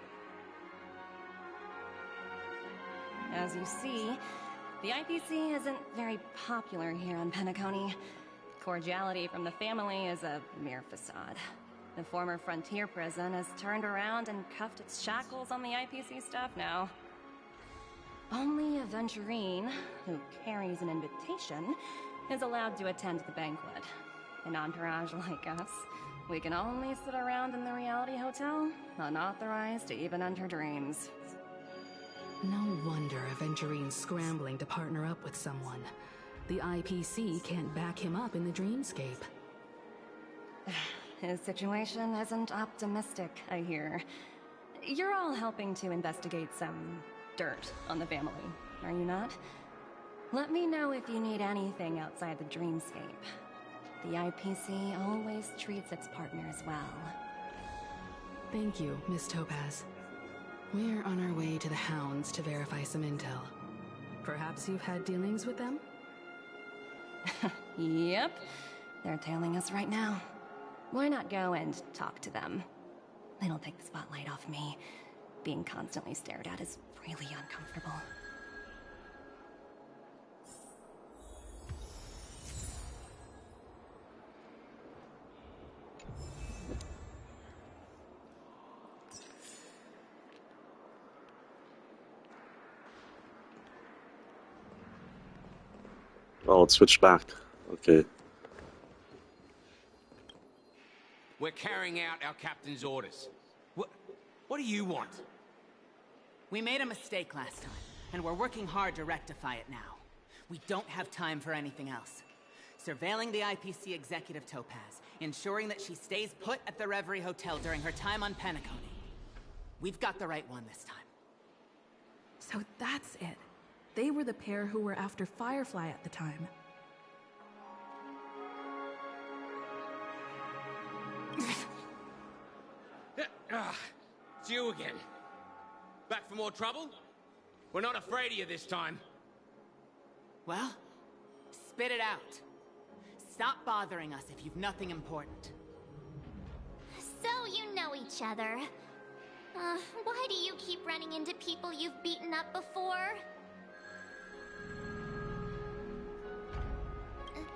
Speaker 14: As you see, the IPC isn't very popular here on Penacony. Cordiality from the family is a mere facade. The former frontier prison has turned around and cuffed its shackles on the IPC staff now. Only Aventurine, who carries an invitation, is allowed to attend the banquet. An entourage like us, we can only sit around in the reality hotel, unauthorized to even enter dreams.
Speaker 11: No wonder Aventurine's scrambling to partner up with someone. The IPC can't back him up in the dreamscape.
Speaker 14: His situation isn't optimistic, I hear. You're all helping to investigate some dirt on the family, are you not? Let me know if you need anything outside the dreamscape. The IPC always treats its partners well.
Speaker 11: Thank you, Miss Topaz. We're on our way to the Hounds to verify some intel. Perhaps you've had dealings with them?
Speaker 14: Yep. They're tailing us right now. Why not go and talk to them? It'll take the spotlight off me. Being constantly stared at is really uncomfortable.
Speaker 1: Oh, it switched back. Okay.
Speaker 15: We're carrying out our captain's orders. What do you want?
Speaker 16: We made a mistake last time, and we're working hard to rectify it now. We don't have time for anything else. Surveilling the IPC executive Topaz, ensuring that she stays put at the Reverie Hotel during her time on Penacony. We've got the right one this time.
Speaker 17: So that's it. They were the pair who were after Firefly at the time.
Speaker 15: It's you again. Back for more trouble? We're not afraid of you this time.
Speaker 16: Well, spit it out. Stop bothering us if you've nothing important.
Speaker 12: So you know each other. Why do you keep running into people you've beaten up before?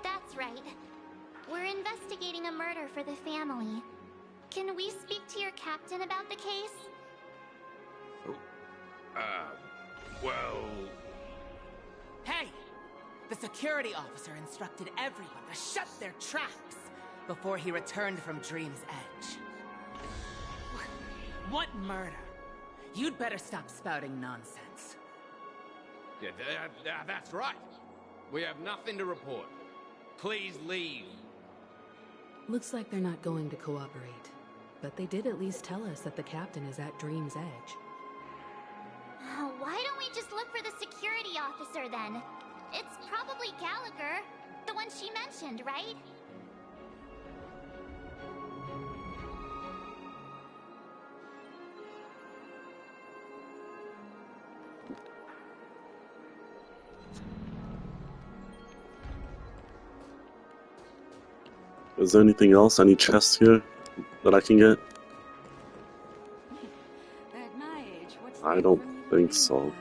Speaker 12: That's right. We're investigating a murder for the family. Can we speak to your captain about the case?
Speaker 15: Well...
Speaker 16: Hey! The security officer instructed everyone to shut their traps before he returned from Dream's Edge. What murder? You'd better stop spouting nonsense.
Speaker 15: Yeah, that's right. We have nothing to report. Please leave.
Speaker 11: Looks like they're not going to cooperate. But they did at least tell us that the captain is at Dream's Edge.
Speaker 12: Why don't we just look for the security officer then? It's probably Gallagher, the one she mentioned, right?
Speaker 1: Is there anything else? Any chests here that I can get?
Speaker 14: At my age, what's
Speaker 1: I don't think so.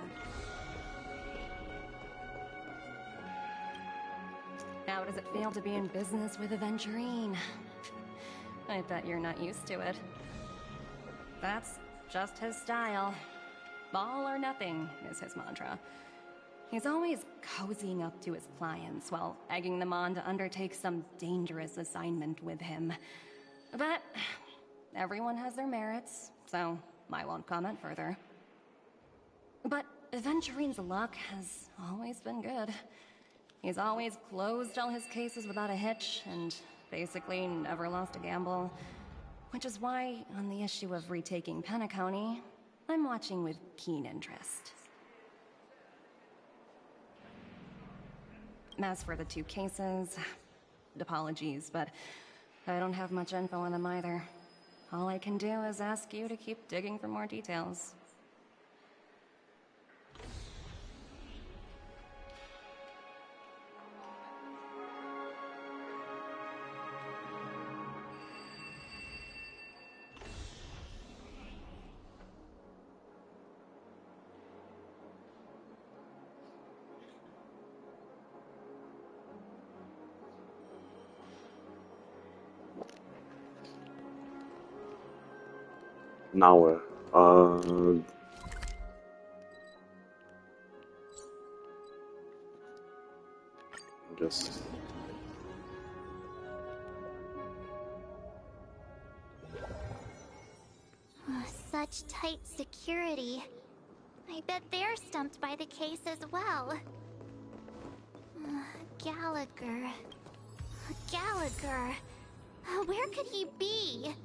Speaker 14: How does it feel to be in business with Aventurine? I bet you're not used to it. That's just his style. All or nothing is his mantra. He's always cozying up to his clients while egging them on to undertake some dangerous assignment with him. But everyone has their merits, so I won't comment further. But Aventurine's luck has always been good. He's always closed all his cases without a hitch, and basically never lost a gamble. Which is why, on the issue of retaking Penacony, I'm watching with keen interest. As for the two cases, apologies, but I don't have much info on them either. All I can do is ask you to keep digging for more details.
Speaker 1: Now where? I guess.
Speaker 12: Such tight security. I bet they're stumped by the case as well. Gallagher. Gallagher. Where could he be?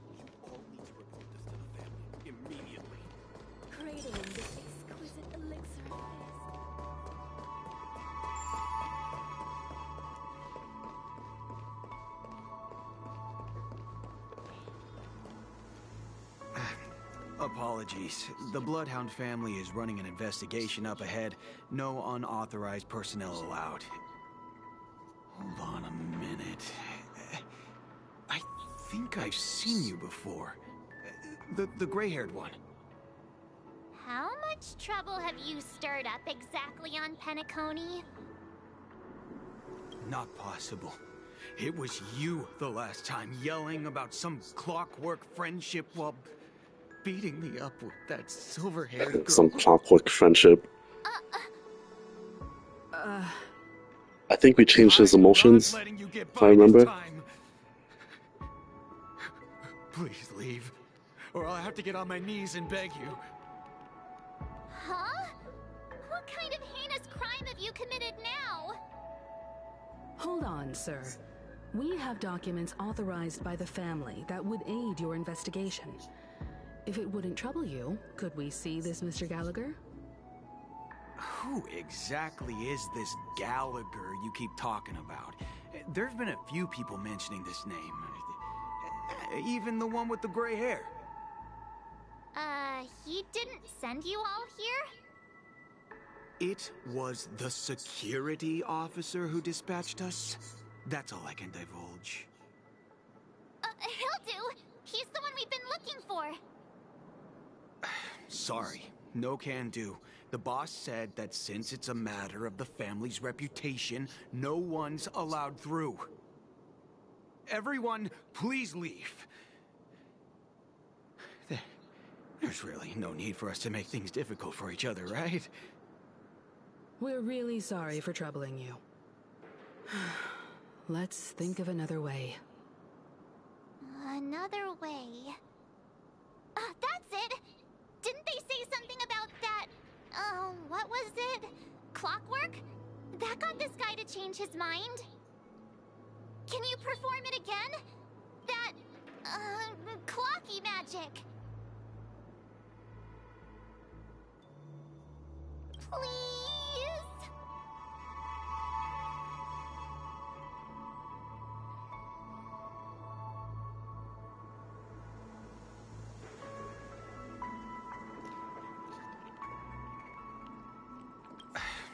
Speaker 15: Immediately.
Speaker 3: Cradling this exquisite elixir of
Speaker 18: Apologies. The Bloodhound family is running an investigation up ahead. No unauthorized personnel allowed. Hold on a minute. I think I've seen you before. The gray-haired one.
Speaker 12: How much trouble have you stirred up exactly on Penacony?
Speaker 18: Not possible. It was you the last time, yelling about some clockwork friendship while beating me up with that silver-haired girl.
Speaker 1: Some clockwork friendship. I think we changed his emotions, if I remember.
Speaker 18: Please leave, or I'll have to get on my knees and beg you.
Speaker 12: Huh? What kind of heinous crime have you committed now?
Speaker 11: Hold on, sir. We have documents authorized by the family that would aid your investigation. If it wouldn't trouble you, could we see this Mr. Gallagher?
Speaker 18: Who exactly is this Gallagher you keep talking about? There've been a few people mentioning this name. Even the one with the gray hair.
Speaker 12: He didn't send you all here?
Speaker 18: It was the security officer who dispatched us. That's all I can divulge.
Speaker 12: He'll do. He's the one we've been looking for.
Speaker 18: Sorry, no can do. The boss said that since it's a matter of the family's reputation, no one's allowed through. Everyone, please leave. There's really no need for us to make things difficult for each other, right?
Speaker 11: We're really sorry for troubling you. Let's think of another way.
Speaker 12: Another way. That's it! Didn't they say something about that? What was it? Clockwork? That got this guy to change his mind? Can you perform it again? That, clocky magic. Please?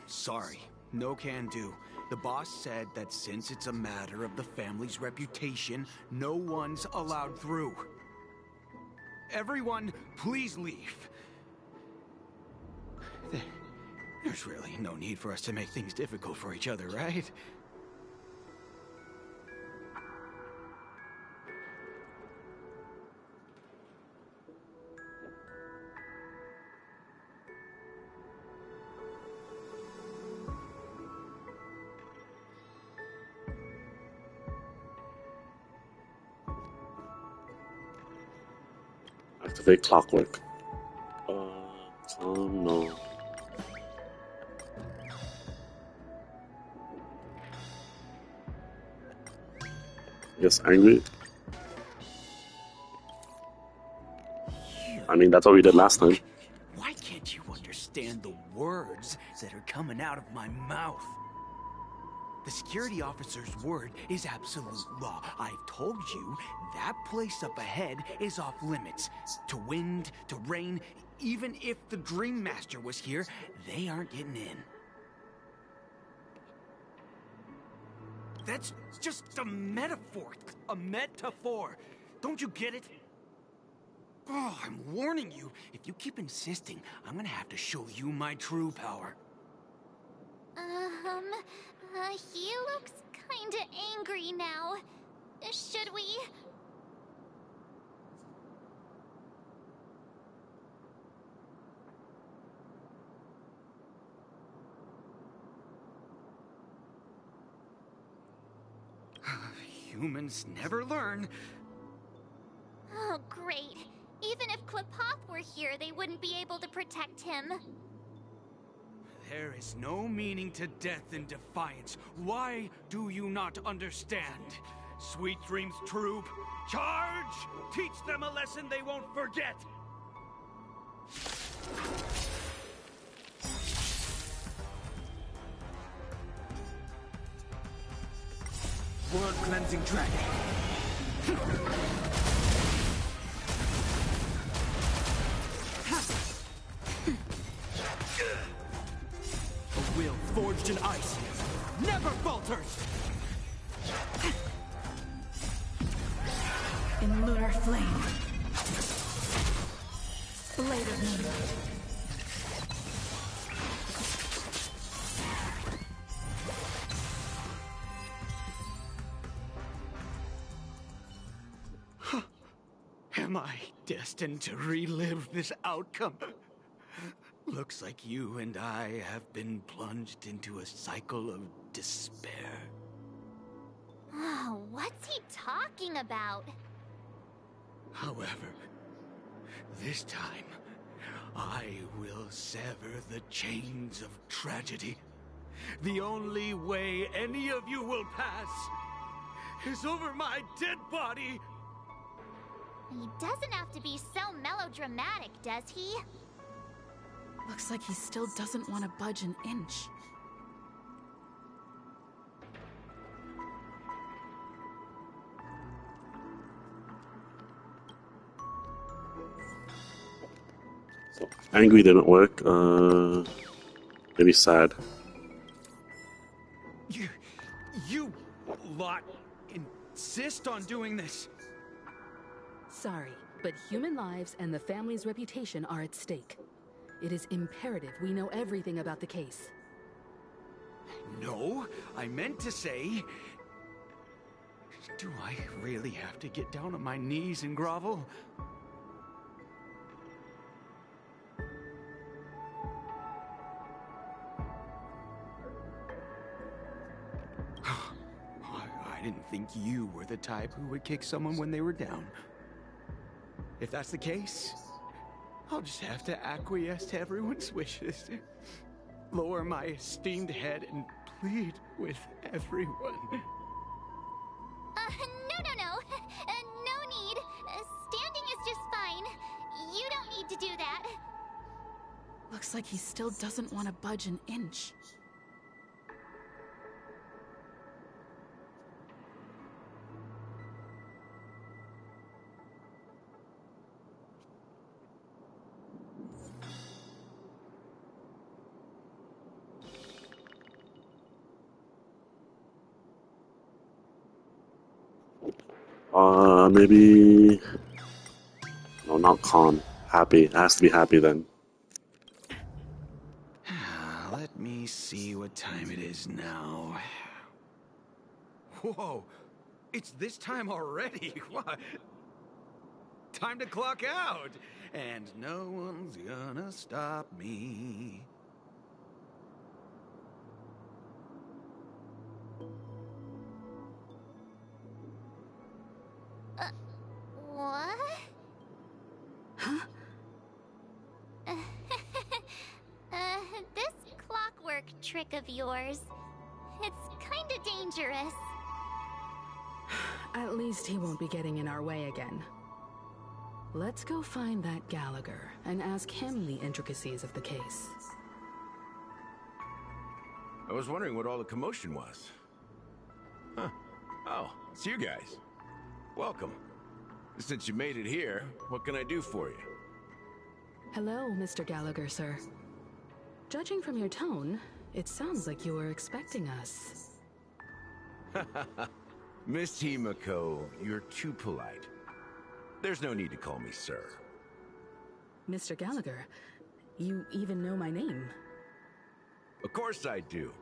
Speaker 18: Sorry, no can do. The boss said that since it's a matter of the family's reputation, no one's allowed through. Everyone, please leave. There's really no need for us to make things difficult for each other, right?
Speaker 1: Activate clockwork. No. Yes, angry. I mean, that's what we did last time.
Speaker 18: Why can't you understand the words that are coming out of my mouth? The security officer's word is absolute law. I've told you that place up ahead is off limits. To wind, to rain, even if the Dream Master was here, they aren't getting in. That's just a metaphor. A metaphor. Don't you get it? Oh, I'm warning you. If you keep insisting, I'm gonna have to show you my true power.
Speaker 12: He looks kinda angry now. Should we?
Speaker 18: Humans never learn.
Speaker 12: Oh, great. Even if Klipoth were here, they wouldn't be able to protect him.
Speaker 18: There is no meaning to death in defiance. Why do you not understand? Sweet Dreams Troop, charge! Teach them a lesson they won't forget!
Speaker 4: World Cleansing Dragon.
Speaker 18: A will forged in ice never falters!
Speaker 3: In lunar flame. Blade of moonlight.
Speaker 18: Am I destined to relive this outcome? Looks like you and I have been plunged into a cycle of despair.
Speaker 12: Oh, what's he talking about?
Speaker 18: However, this time, I will sever the chains of tragedy. The only way any of you will pass is over my dead body!
Speaker 12: He doesn't have to be so melodramatic, does he?
Speaker 17: Looks like he still doesn't want to budge an inch.
Speaker 1: So, angry didn't work. Maybe sad.
Speaker 18: You lot insist on doing this.
Speaker 11: Sorry, but human lives and the family's reputation are at stake. It is imperative we know everything about the case.
Speaker 18: No, I meant to say... Do I really have to get down on my knees and grovel? think you were the type who would kick someone when they were down. If that's the case, I'll just have to acquiesce to everyone's wishes. Lower my esteemed head and plead with everyone.
Speaker 12: No. No need. Standing is just fine. You don't need to do that.
Speaker 17: Looks like he still doesn't want to budge an inch.
Speaker 1: Maybe... No, not calm. Happy. It has to be happy then.
Speaker 18: Let me see what time it is now.
Speaker 19: Whoa! It's this time already? What? Time to clock out!
Speaker 18: And no one's gonna stop me.
Speaker 12: What?
Speaker 17: Huh?
Speaker 12: This clockwork trick of yours, it's kinda dangerous.
Speaker 11: At least he won't be getting in our way again. Let's go find that Gallagher and ask him the intricacies of the case.
Speaker 15: I was wondering what all the commotion was. Huh. Oh, it's you guys. Welcome. Since you made it here, what can I do for you?
Speaker 11: Hello, Mr. Gallagher, sir. Judging from your tone, it sounds like you were expecting us.
Speaker 15: Miss Himiko, you're too polite. There's no need to call me sir.
Speaker 11: Mr. Gallagher, you even know my name.
Speaker 15: Of course I do.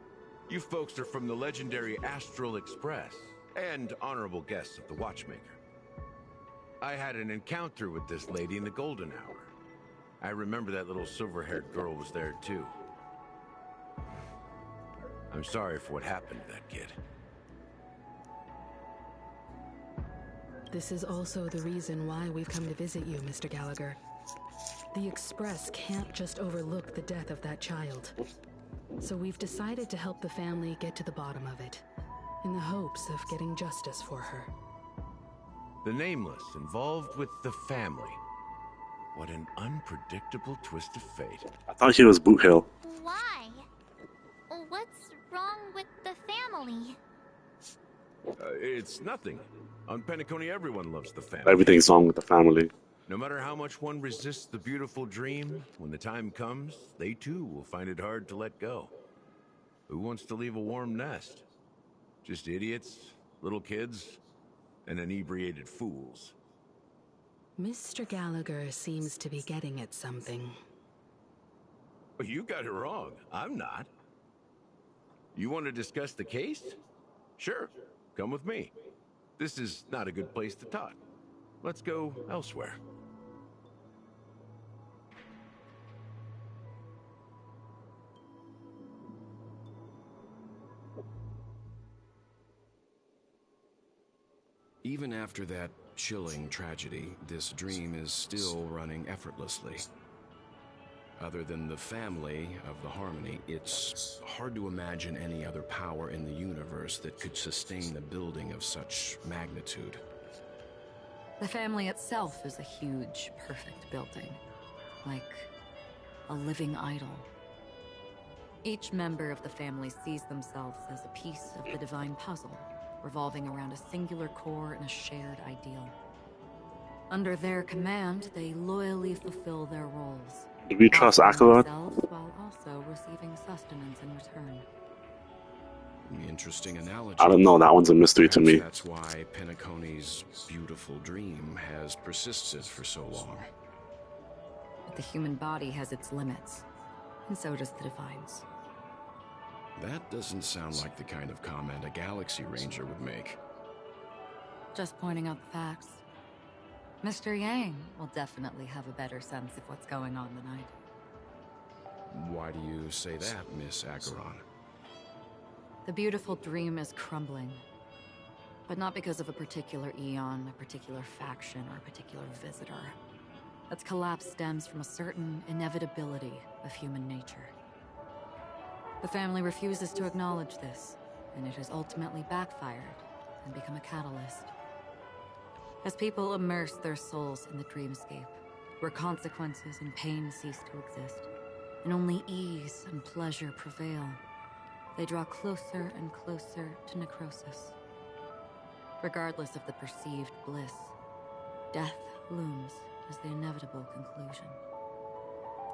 Speaker 15: You folks are from the legendary Astral Express, and honorable guests of the Watchmaker. I had an encounter with this lady in the Golden Hour. I remember that little silver-haired girl was there too. I'm sorry for what happened to that kid.
Speaker 11: This is also the reason why we've come to visit you, Mr. Gallagher. The Express can't just overlook the death of that child. So we've decided to help the family get to the bottom of it, in the hopes of getting justice for her.
Speaker 15: The Nameless involved with the family. What an unpredictable twist of fate.
Speaker 1: I thought he was Boot Hill.
Speaker 12: Why? What's wrong with the family?
Speaker 15: It's nothing. On Penacony, everyone loves the family.
Speaker 1: Everything's wrong with the family.
Speaker 15: No matter how much one resists the beautiful dream, when the time comes, they too will find it hard to let go. Who wants to leave a warm nest? Just idiots, little kids, and inebriated fools.
Speaker 11: Mr. Gallagher seems to be getting at something.
Speaker 15: Well, you got it wrong. I'm not. You want to discuss the case? Sure, come with me. This is not a good place to talk. Let's go elsewhere.
Speaker 20: Even after that chilling tragedy, this dream is still running effortlessly. Other than the family of the Harmony, it's hard to imagine any other power in the universe that could sustain a building of such magnitude.
Speaker 3: The family itself is a huge, perfect building. Like a living idol. Each member of the family sees themselves as a piece of the divine puzzle, revolving around a singular core and a shared ideal. Under their command, they loyally fulfill their roles.
Speaker 1: Do we trust
Speaker 3: offering
Speaker 1: Acheron?
Speaker 3: themselves while also receiving sustenance in return.
Speaker 20: Interesting analogy.
Speaker 1: I don't know, that one's a mystery to me.
Speaker 20: That's why Penacony's beautiful dream has persisted for so long.
Speaker 3: But the human body has its limits, and so does the Divine's.
Speaker 20: That doesn't sound like the kind of comment a Galaxy Ranger would make.
Speaker 3: Just pointing out the facts. Mr. Yang will definitely have a better sense of what's going on than I do.
Speaker 20: Why do you say that, Miss Acheron?
Speaker 3: The beautiful dream is crumbling. But not because of a particular eon, a particular faction, or a particular visitor. Its collapse stems from a certain inevitability of human nature. The family refuses to acknowledge this, and it has ultimately backfired and become a catalyst. As people immerse their souls in the dreamscape, where consequences and pain cease to exist, and only ease and pleasure prevail, they draw closer and closer to necrosis. Regardless of the perceived bliss, death looms as the inevitable conclusion.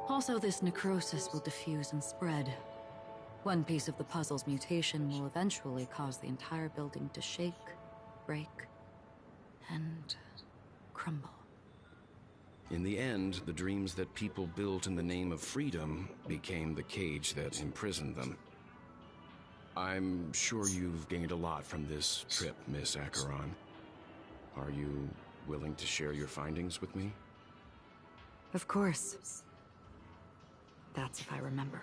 Speaker 3: Also, this necrosis will diffuse and spread. One piece of the puzzle's mutation will eventually cause the entire building to shake, break, and crumble.
Speaker 20: In the end, the dreams that people built in the name of freedom became the cage that imprisoned them. I'm sure you've gained a lot from this trip, Miss Acheron. Are you willing to share your findings with me?
Speaker 3: Of course. That's if I remember.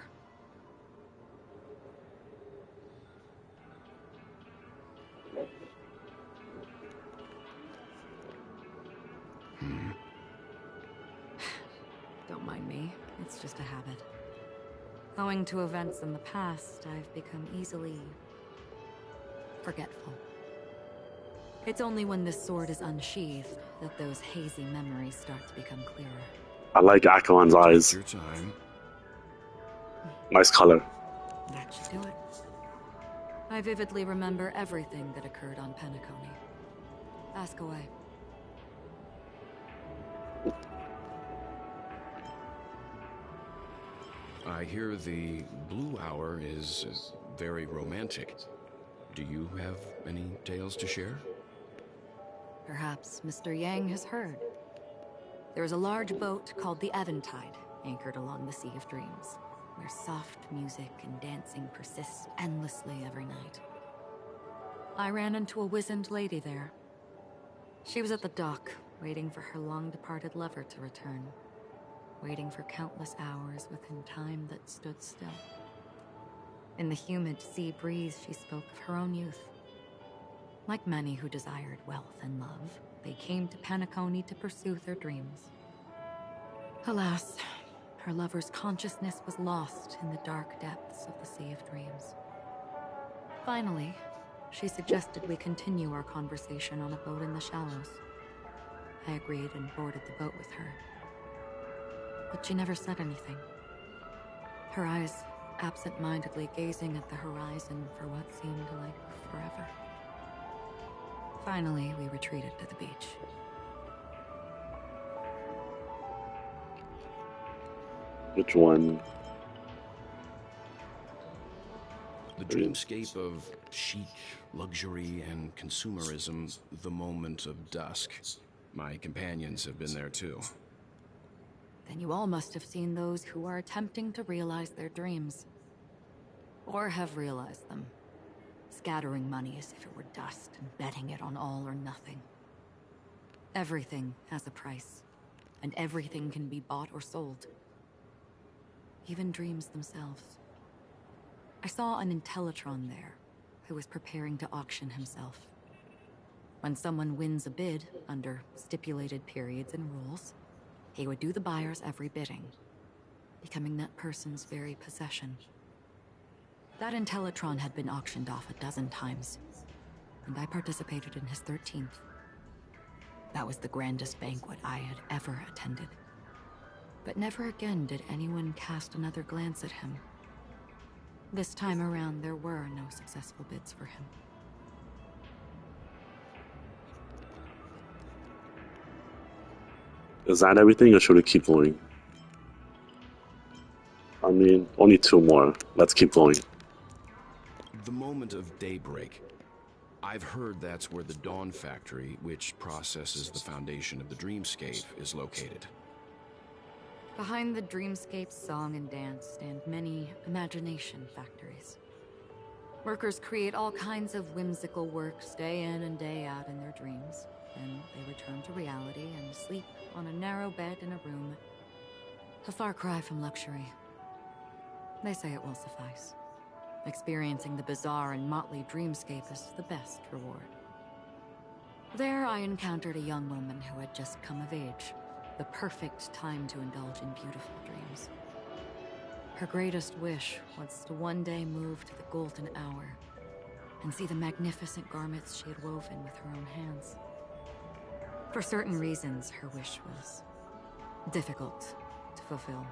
Speaker 3: Don't mind me. It's just a habit. Owing to events in the past, I've become easily forgetful. It's only when this sword is unsheathed that those hazy memories start to become clearer.
Speaker 1: I like Acheron's eyes.
Speaker 20: Your time.
Speaker 1: Nice color.
Speaker 3: That should do it. I vividly remember everything that occurred on Penacony. Ask away.
Speaker 20: I hear the Blue Hour is very romantic. Do you have any tales to share?
Speaker 3: Perhaps Mr. Yang has heard. There is a large boat called the Eventide, anchored along the Sea of Dreams, where soft music and dancing persist endlessly every night. I ran into a wizened lady there. She was at the dock, waiting for her long-departed lover to return. Waiting for countless hours within time that stood still. In the humid sea breeze, she spoke of her own youth. Like many who desired wealth and love, they came to Penacony to pursue their dreams. Alas, her lover's consciousness was lost in the dark depths of the Sea of Dreams. Finally, she suggested we continue our conversation on a boat in the shallows. I agreed and boarded the boat with her. But she never said anything. Her eyes absent-mindedly gazing at the horizon for what seemed like forever. Finally, we retreated to the beach.
Speaker 1: Which one?
Speaker 20: The dreamscape of chic, luxury, and consumerism, the moment of dusk. My companions have been there too.
Speaker 3: Then you all must have seen those who are attempting to realize their dreams. Or have realized them. Scattering money as if it were dust and betting it on all or nothing. Everything has a price, and everything can be bought or sold. Even dreams themselves. I saw an Intellitron there, who was preparing to auction himself. When someone wins a bid under stipulated periods and rules, he would do the buyer's every bidding, becoming that person's very possession. That Intellitron had been auctioned off 12 times, and I participated in his 13th. That was the grandest banquet I had ever attended. But never again did anyone cast another glance at him. This time around, there were no successful bids for him.
Speaker 1: Is that everything, or should we keep going? I mean, only 2 more. Let's keep going.
Speaker 20: The moment of daybreak. I've heard that's where the Dawn Factory, which processes the foundation of the dreamscape, is located.
Speaker 3: Behind the dreamscape's song and dance stand many imagination factories. Workers create all kinds of whimsical works day in and day out in their dreams. Then they return to reality and sleep on a narrow bed in a room. A far cry from luxury. They say it will suffice. Experiencing the bizarre and motley dreamscape is the best reward. There I encountered a young woman who had just come of age, the perfect time to indulge in beautiful dreams. Her greatest wish was to one day move to the golden hour and see the magnificent garments she had woven with her own hands. For certain reasons, her wish was difficult to fulfill.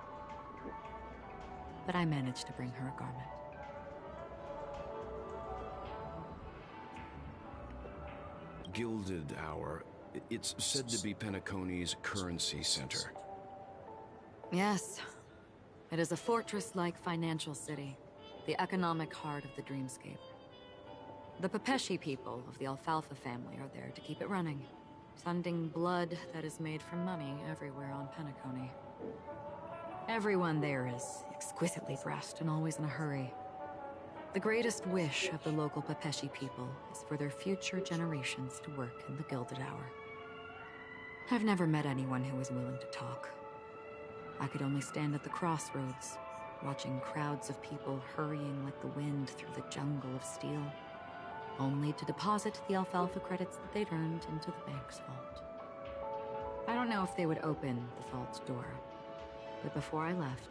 Speaker 3: But I managed to bring her a garment.
Speaker 20: Gilded Hour. It's said to be Penacony's currency center.
Speaker 3: Yes. It is a fortress-like financial city, the economic heart of the dreamscape. The Pepeshi people of the Alfalfa family are there to keep it running, funding blood that is made from money everywhere on Penacony. Everyone there is exquisitely dressed and always in a hurry. The greatest wish of the local Pepeshi people is for their future generations to work in the Gilded Hour. I've never met anyone who was willing to talk. I could only stand at the crossroads, watching crowds of people hurrying like the wind through the jungle of steel, only to deposit the Alfalfa credits that they'd earned into the bank's vault. I don't know if they would open the vault's door, but before I left,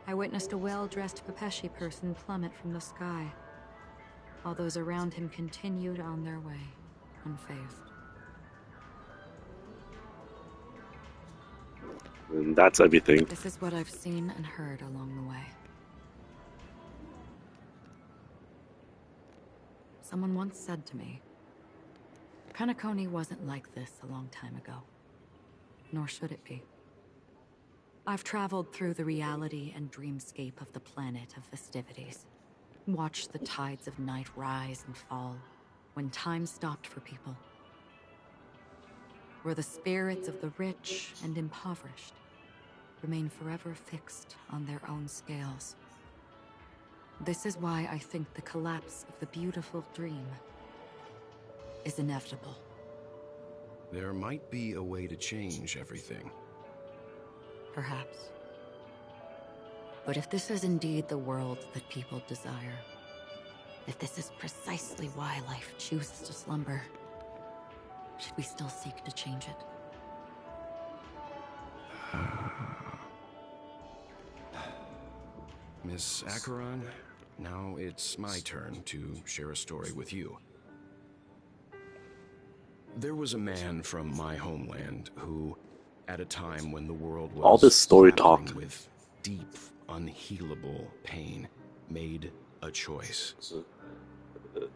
Speaker 3: I witnessed a well-dressed Pepeshi person plummet from the sky, while those around him continued on their way, unfazed.
Speaker 1: And that's everything.
Speaker 3: This is what I've seen and heard along the way. Someone once said to me, Penacony wasn't like this a long time ago, nor should it be. I've traveled through the reality and dreamscape of the planet of festivities, watched the tides of night rise and fall when time stopped for people, where the spirits of the rich and impoverished remain forever fixed on their own scales. This is why I think the collapse of the beautiful dream is inevitable.
Speaker 20: There might be a way to change everything.
Speaker 3: Perhaps. But if this is indeed the world that people desire, if this is precisely why life chooses to slumber, should we still seek to change it?
Speaker 20: Miss Acheron, now it's my turn to share a story with you. There was a man from my homeland who, at a time when the world was
Speaker 1: all this story talk
Speaker 20: with deep, unhealable pain, made a choice.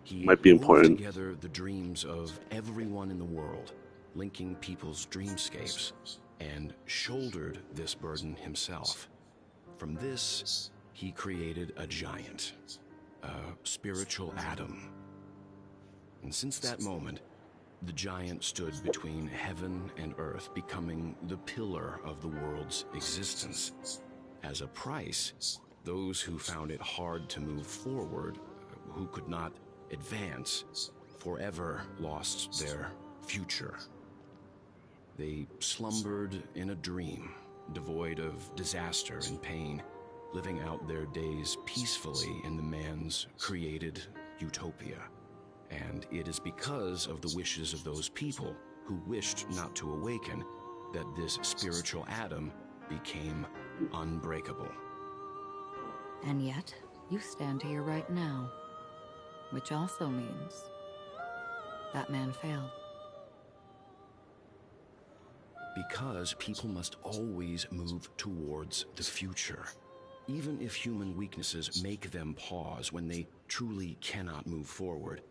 Speaker 20: He
Speaker 1: might be important.
Speaker 20: wove together the dreams of everyone in the world, linking people's dreamscapes, and shouldered this burden himself. From this, he created a giant, a spiritual Adam. And since that moment, the giant stood between heaven and earth, becoming the pillar of the world's existence. As a price, those who found it hard to move forward, who could not advance, forever lost their future. They slumbered in a dream, devoid of disaster and pain, living out their days peacefully in the man's created utopia. And it is because of the wishes of those people who wished not to awaken that this spiritual Adam became unbreakable.
Speaker 3: And yet, you stand here right now, which also means that man failed.
Speaker 20: Because people must always move towards the future. Even if human weaknesses make them pause when they truly cannot move forward,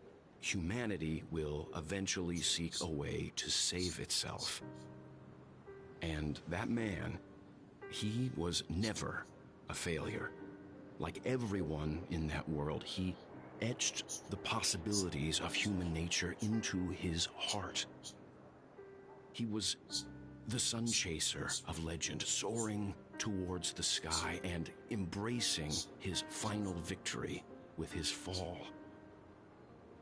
Speaker 20: humanity will eventually seek a way to save itself. And that man, he was never a failure. Like everyone in that world, he etched the possibilities of human nature into his heart. He was the sun chaser of legend, soaring towards the sky and embracing his final victory with his fall.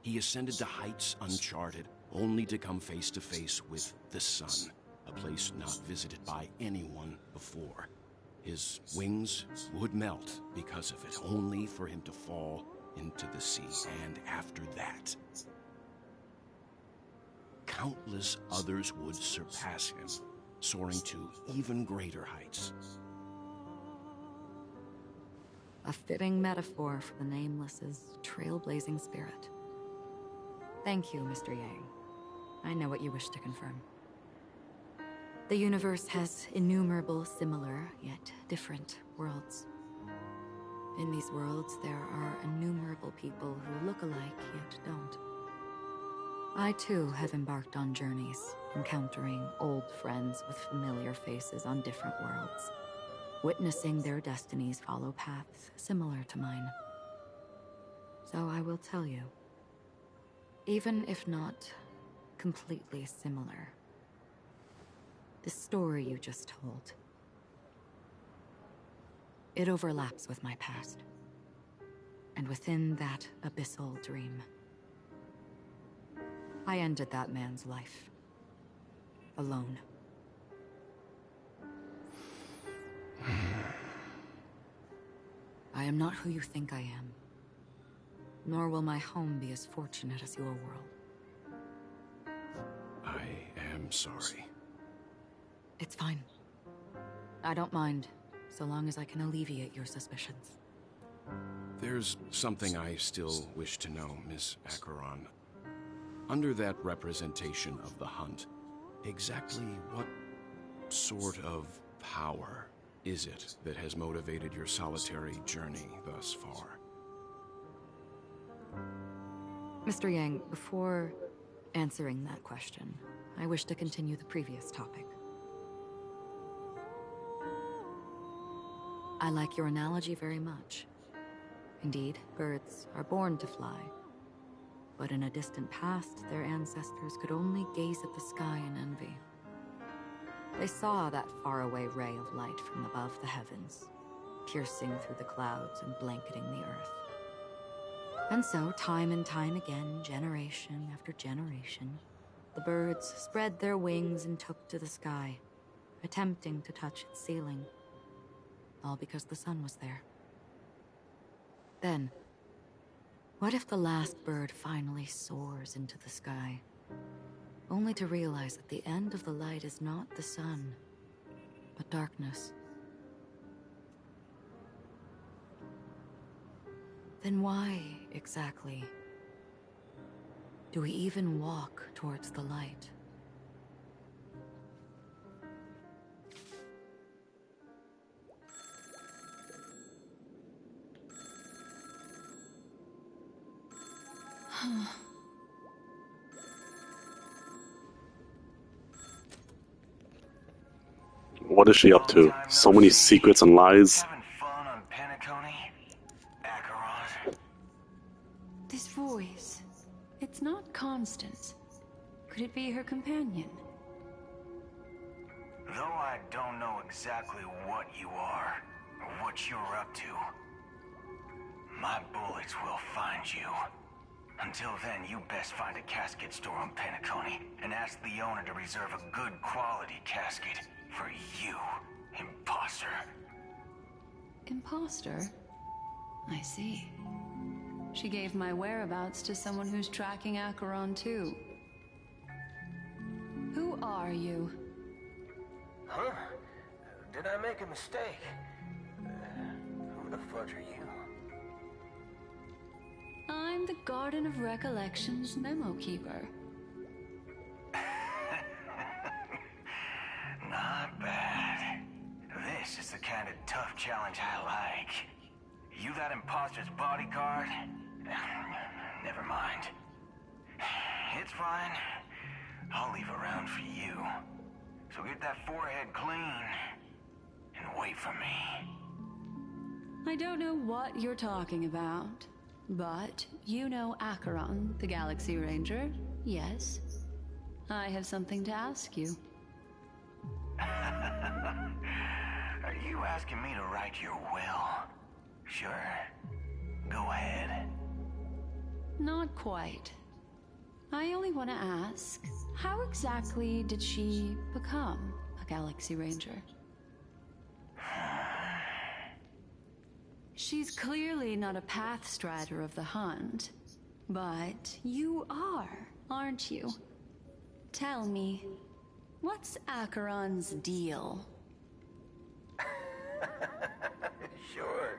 Speaker 20: He ascended to heights uncharted, only to come face to face with the sun, a place not visited by anyone before. His wings would melt because of it, only for him to fall into the sea. And after that, countless others would surpass him, soaring to even greater heights.
Speaker 3: A fitting metaphor for the Nameless's trailblazing spirit. Thank you, Mr. Yang. I know what you wish to confirm. The universe has innumerable similar, yet different worlds. In these worlds, there are innumerable people who look alike, yet don't. I too have embarked on journeys, encountering old friends with familiar faces on different worlds, witnessing their destinies follow paths similar to mine. So I will tell you, even if not completely similar, the story you just told, it overlaps with my past, and within that abyssal dream, I ended that man's life, alone. I am not who you think I am, nor will my home be as fortunate as your world.
Speaker 20: I am sorry.
Speaker 3: It's fine. I don't mind, so long as I can alleviate your suspicions.
Speaker 20: There's something I still wish to know, Miss Acheron. Under that representation of the hunt, exactly what sort of power is it that has motivated your solitary journey thus far?
Speaker 3: Mr. Yang, before answering that question, I wish to continue the previous topic. I like your analogy very much. Indeed, birds are born to fly. But in a distant past, their ancestors could only gaze at the sky in envy. They saw that faraway ray of light from above the heavens, piercing through the clouds and blanketing the earth. And so, time and time again, generation after generation, the birds spread their wings and took to the sky, attempting to touch its ceiling, all because the sun was there. Then, what if the last bird finally soars into the sky, only to realize that the end of the light is not the sun, but darkness? Then why, exactly, do we even walk towards the light?
Speaker 1: What is she up to? So many secrets and lies.
Speaker 21: This voice, it's not Constance. Could it be her companion?
Speaker 22: Though I don't know exactly what you are, or what you're up to, my bullets will find you. Until then, you best find a casket store on Penacony and ask the owner to reserve a good quality casket for you, imposter.
Speaker 21: Imposter? I see. She gave my whereabouts to someone who's tracking Acheron too. Who are you?
Speaker 22: Huh? Did I make a mistake? Who the fudge are you?
Speaker 21: I'm the Garden of Recollection's memo keeper.
Speaker 22: Not bad. This is the kind of tough challenge I like. You that imposter's bodyguard? Never mind. It's fine. I'll leave a round for you. So get that forehead clean and wait for me.
Speaker 21: I don't know what you're talking about, but you know Acheron, the Galaxy Ranger, yes? I have something to ask you.
Speaker 22: Are you asking me to write your will? Sure. Go ahead.
Speaker 21: Not quite. I only want to ask, how exactly did she become a Galaxy Ranger? She's clearly not a path strider of the hunt, but you are, aren't you? Tell me, what's Acheron's deal?
Speaker 22: Sure.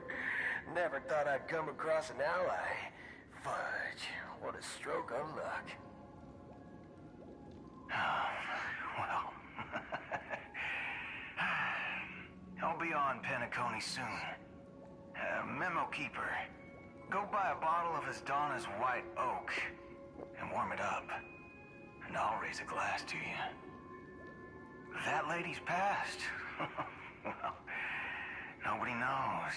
Speaker 22: Never thought I'd come across an ally. Fudge, what a stroke of luck. Well, I'll be on Penacony soon. Memo Keeper, go buy a bottle of his Donna's White Oak and warm it up, and I'll raise a glass to you. That lady's passed. Well, nobody knows.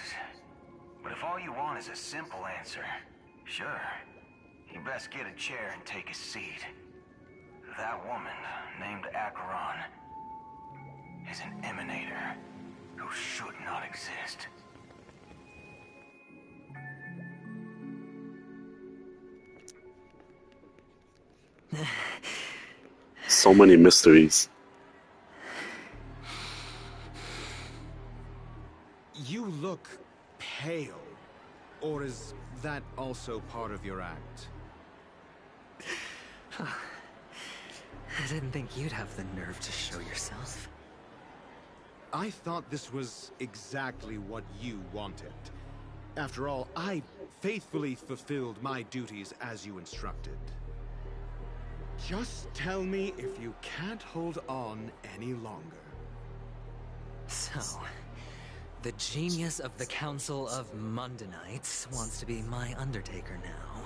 Speaker 22: But if all you want is a simple answer, sure, you best get a chair and take a seat. That woman, named Acheron, is an emanator who should not exist.
Speaker 1: So many mysteries.
Speaker 19: You look pale. Or is that also part of your act?
Speaker 7: I didn't think you'd have the nerve to show yourself.
Speaker 19: I thought this was exactly what you wanted. After all, I faithfully fulfilled my duties as you instructed. Just tell me if you can't hold on any longer.
Speaker 7: So, the genius of the Council of Mundanites wants to be my Undertaker now.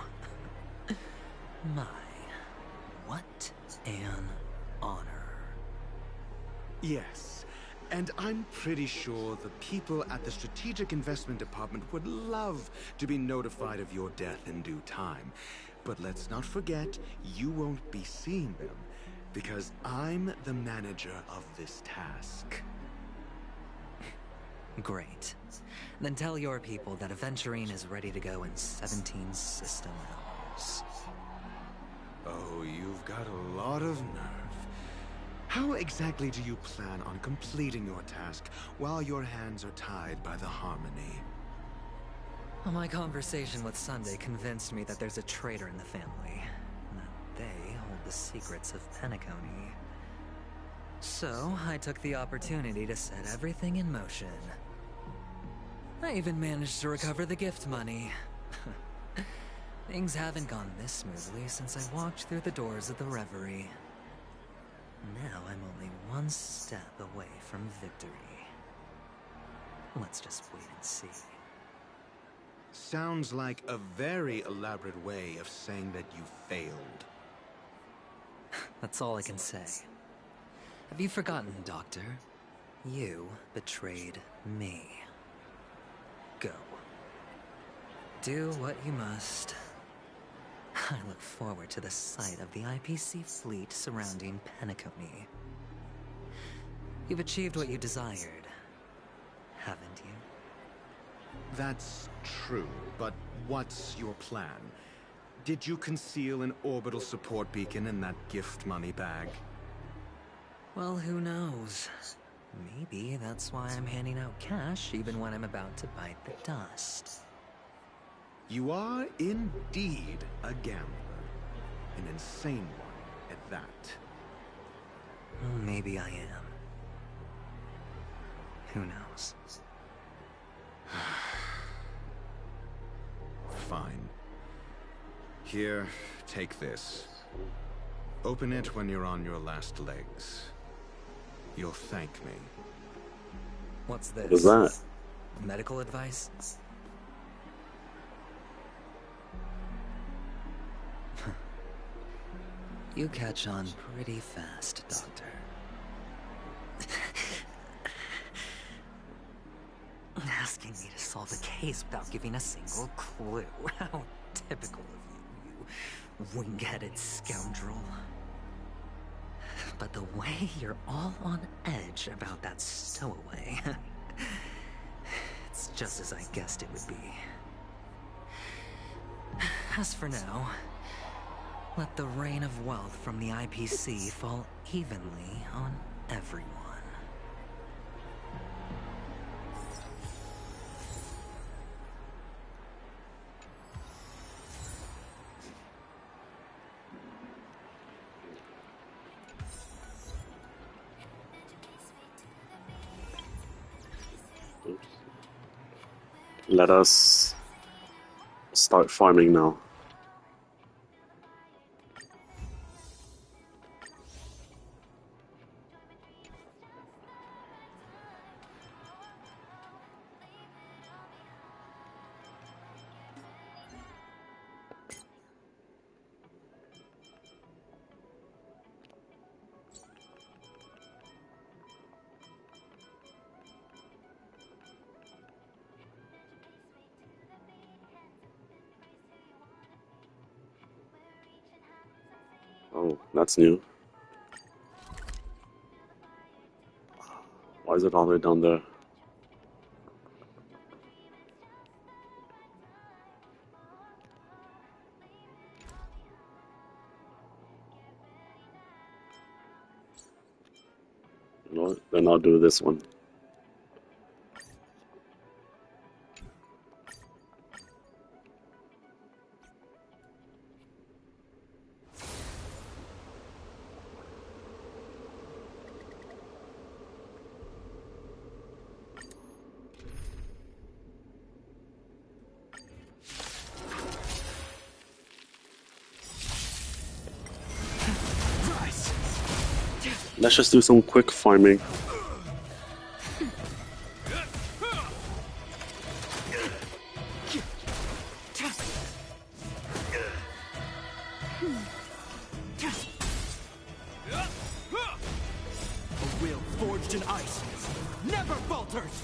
Speaker 7: What an honor.
Speaker 19: Yes, and I'm pretty sure the people at the Strategic Investment Department would love to be notified of your death in due time. But let's not forget, you won't be seeing them, because I'm the manager of this task.
Speaker 7: Great. Then tell your people that Aventurine is ready to go in 17 system hours.
Speaker 19: Oh, you've got a lot of nerve. How exactly do you plan on completing your task while your hands are tied by the Harmony?
Speaker 7: Well, my conversation with Sunday convinced me that there's a traitor in the family, and that they hold the secrets of Penacony. So, I took the opportunity to set everything in motion. I even managed to recover the gift money. Things haven't gone this smoothly since I walked through the doors of the Reverie. Now I'm only one step away from victory. Let's just wait and see.
Speaker 19: Sounds like a very elaborate way of saying that you failed.
Speaker 7: That's all I can say. Have you forgotten, Doctor? You betrayed me. Go. Do what you must. I look forward to the sight of the IPC fleet surrounding Penacony. You've achieved what you desired, haven't you?
Speaker 19: That's true, but what's your plan? Did you conceal an orbital support beacon in that gift money bag?
Speaker 7: Well, who knows? Maybe that's why I'm handing out cash even when I'm about to bite the dust.
Speaker 19: You are indeed a gambler. An insane one at that.
Speaker 7: Maybe I am. Who knows?
Speaker 19: Fine. Here, take this. Open it when you're on your last legs. You'll thank me.
Speaker 7: What's this?
Speaker 1: What is that?
Speaker 7: Medical advice? You catch on pretty fast, Doctor. Asking me to solve a case without giving a single clue. How typical of you, you wing-headed scoundrel. But the way you're all on edge about that stowaway, it's just as I guessed it would be. As for now, let the rain of wealth from the IPC fall evenly on everyone.
Speaker 1: Let us start farming now. Oh, that's new. Why is it all the way down there? You know what? Then I'll do this one. Let's just do some quick farming.
Speaker 18: A will forged in ice never falters.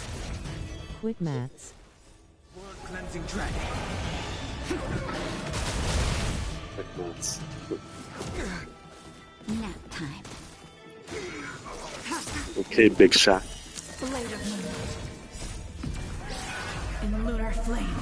Speaker 6: Quick mats.
Speaker 18: Word cleansing dragon.
Speaker 1: Quick mats.
Speaker 12: Nap time.
Speaker 1: Okay, Big Shack.
Speaker 17: Blade of moonlight. In lunar flame.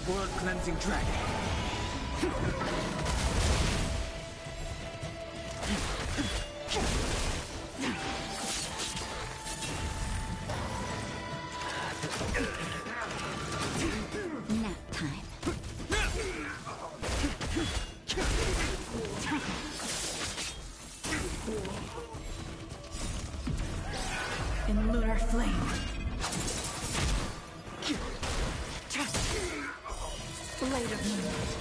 Speaker 18: Word cleansing dragon.
Speaker 12: Nap time.
Speaker 17: In lunar flame. Blade of moonlight.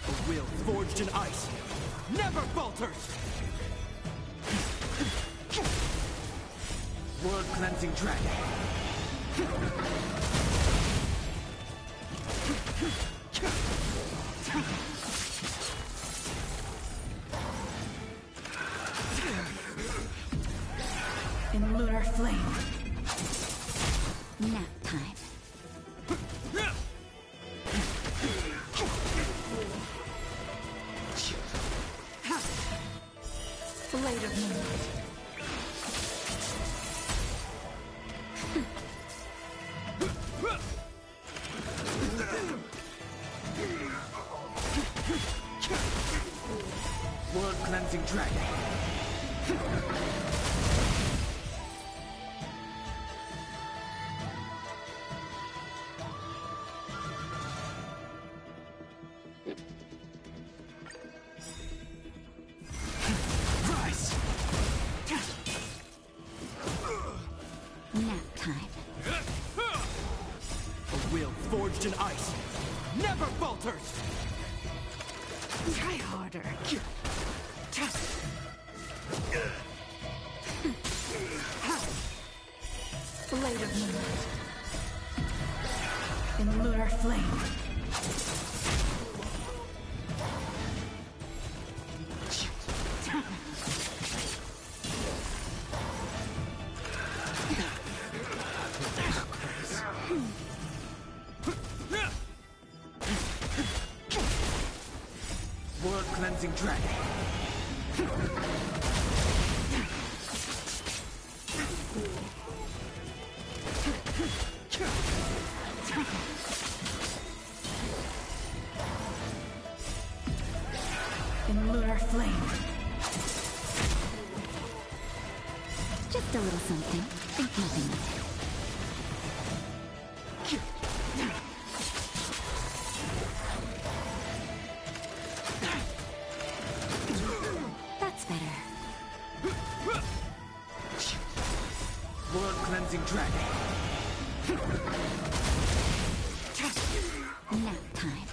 Speaker 18: A will forged in ice never falters. Word cleansing dragon.
Speaker 17: In lunar flame.
Speaker 12: Nap time.
Speaker 17: Blade of moonlight.
Speaker 18: Word cleansing dragon. Rise.
Speaker 12: Nap time.
Speaker 18: A will forged in ice never falters.
Speaker 17: Try harder. Blade of moonlight. In lunar flame.
Speaker 18: Word cleansing dragon.
Speaker 2: flame.
Speaker 12: Just a little something. Think nothing of it. That's better.
Speaker 2: World cleansing dragon.
Speaker 12: Nap time.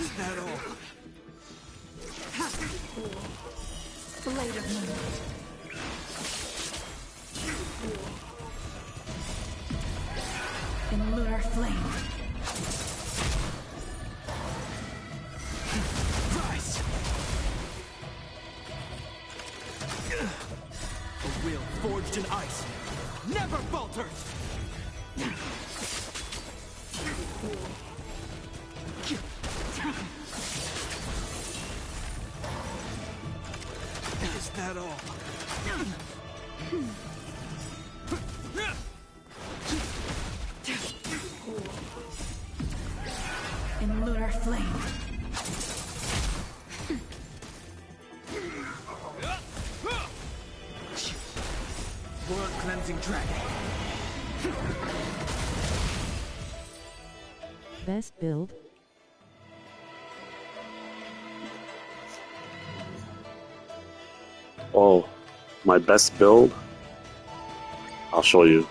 Speaker 2: Is that all? Blade of moonlight. In lunar flame. Rise! A will forged in ice never falters! Is that all? In lunar flame. World cleansing dragon.
Speaker 6: Best build?
Speaker 1: Oh, my best build? I'll show you.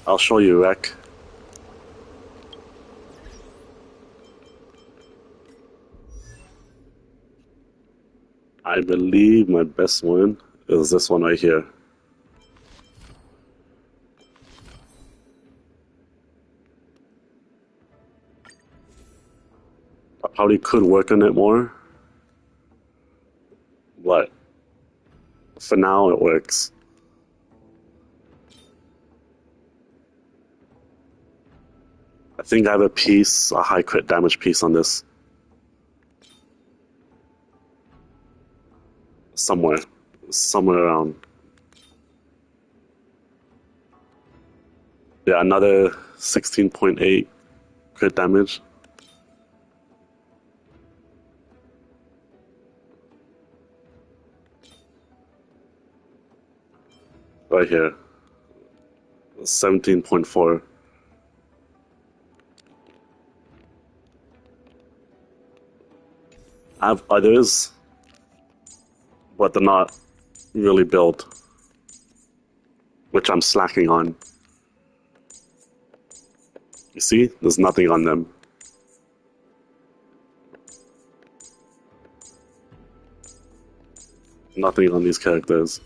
Speaker 1: I'll show you, Rek. I believe my best one is this one right here. I probably could work on it more, but for now it works. I think I have a high crit damage piece on this. Somewhere around. Yeah, another 16.8 crit damage. Right here. 17.4. I have others, but they're not really built, which I'm slacking on. You see, there's nothing on them. Nothing on these characters.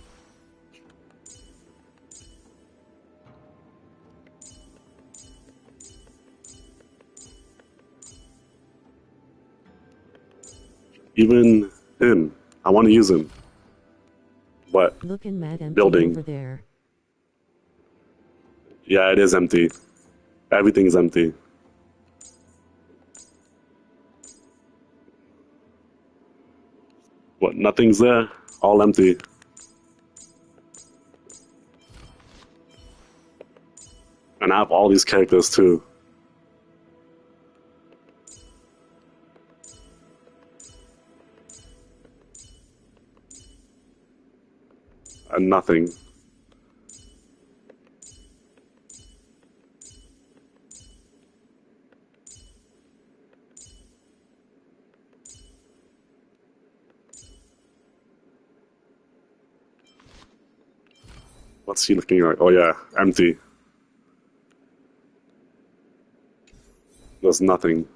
Speaker 1: Even him, I want to use him, but
Speaker 6: looking mad empty
Speaker 1: building.
Speaker 6: Over there.
Speaker 1: Yeah, it is empty. Everything's empty. What? Nothing's there. All empty. And I have all these characters too. And nothing. What's he looking like? Oh yeah, empty. There's nothing.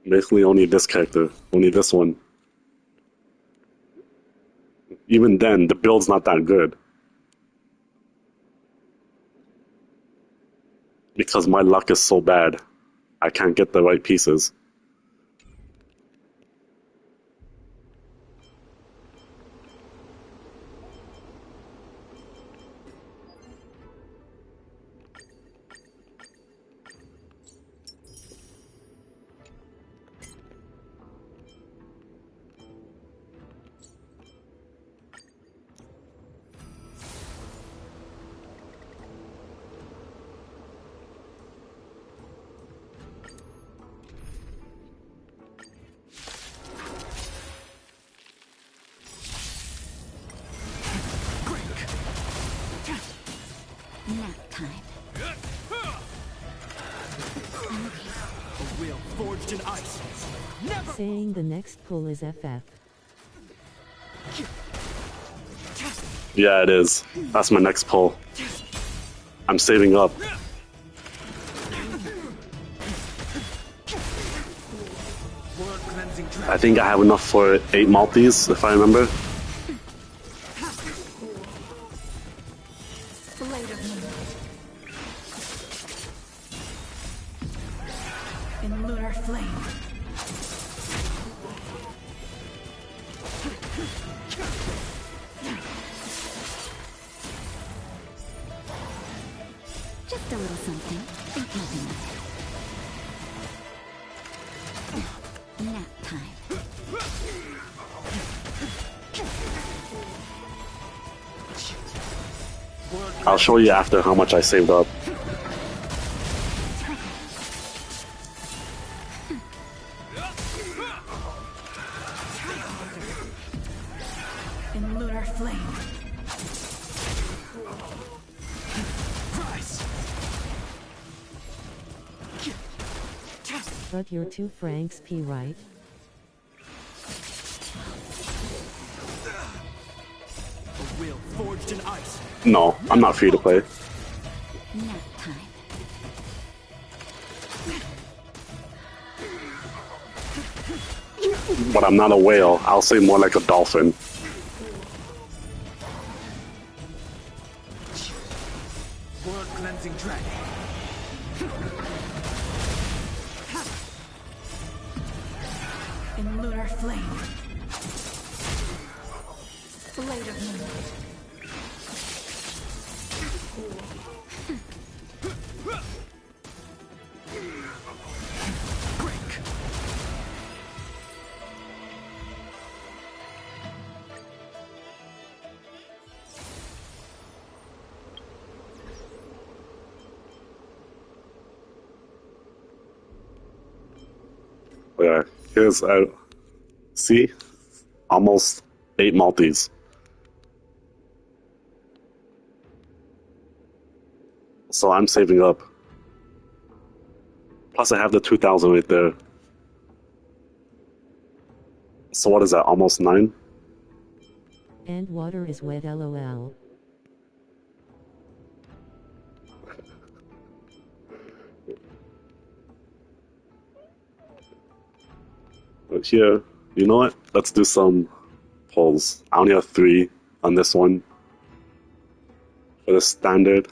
Speaker 1: Basically only this character. Only this one. Even then, the build's not that good. Because my luck is so bad. I can't get the right pieces.
Speaker 2: will forged in ice. Never.
Speaker 6: Saying the next pull is FF.
Speaker 1: Yeah, it is. That's my next pull. I'm saving up. I think I have enough for 8 Maltese, if I remember.
Speaker 17: Blade of Moon. In lunar flame.
Speaker 10: Just a little something. Think nothing of it. Nap time.
Speaker 1: I'll show you after how much I saved up.
Speaker 17: In lunar flame.
Speaker 6: But you're 2 francs P, right?
Speaker 2: A will forged in ice.
Speaker 1: No, I'm not free to play.
Speaker 10: Nap time.
Speaker 1: But I'm not a whale. I'll say more like a dolphin.
Speaker 2: World cleansing dragon.
Speaker 17: In lunar flame. Blade of Moon.
Speaker 1: Yeah, here's see, almost 8 Maltese. So I'm saving up. Plus I have the 2,000 right there. So what is that, almost 9?
Speaker 6: And water is wet, lol.
Speaker 1: But here, you know what? Let's do some pulls. I only have 3 on this one. For the standard.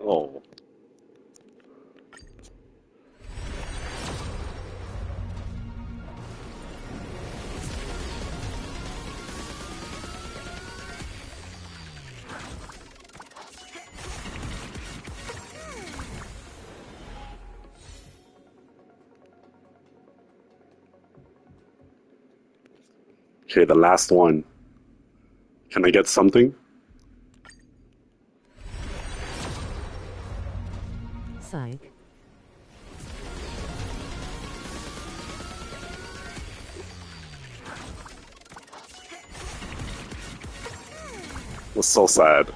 Speaker 1: Oh. Okay, the last one. Can I get something?
Speaker 6: Psych.
Speaker 1: Was so sad.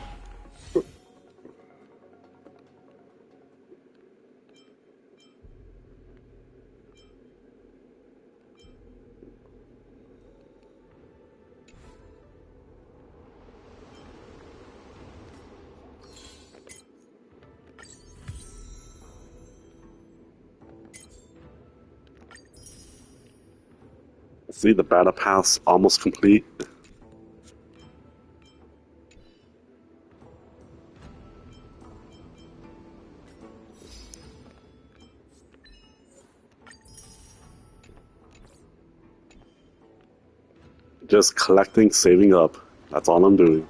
Speaker 1: See, the battle pass almost complete. Just collecting, saving up. That's all I'm doing.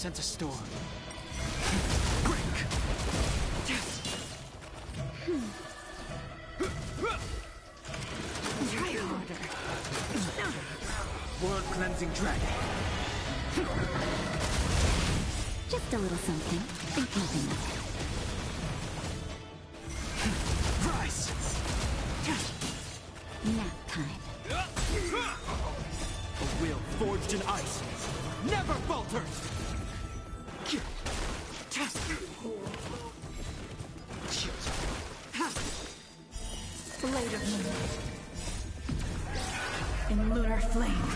Speaker 2: sense a storm.
Speaker 21: Try harder.
Speaker 2: World cleansing dragon.
Speaker 12: Just a little something. Think nothing of it.
Speaker 2: Rise!
Speaker 12: Nap time.
Speaker 2: A will forged in ice never falters!
Speaker 21: Blade of moon. In lunar flame.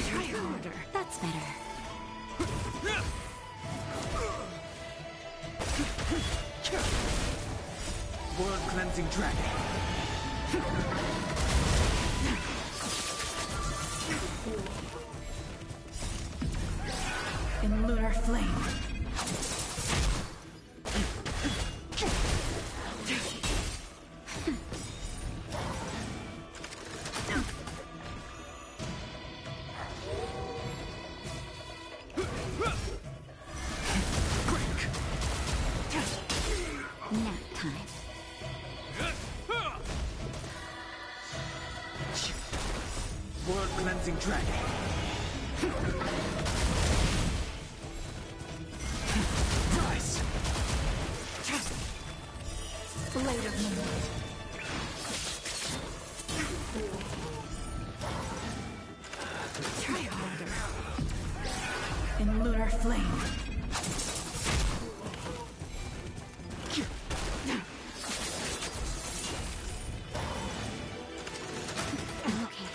Speaker 12: Try harder. That's better.
Speaker 2: World cleansing dragon.
Speaker 21: In lunar flame.
Speaker 12: Nap time.
Speaker 2: World cleansing dragon. Rise!
Speaker 21: Blade of moon. Try harder. In lunar flame.
Speaker 12: Okay.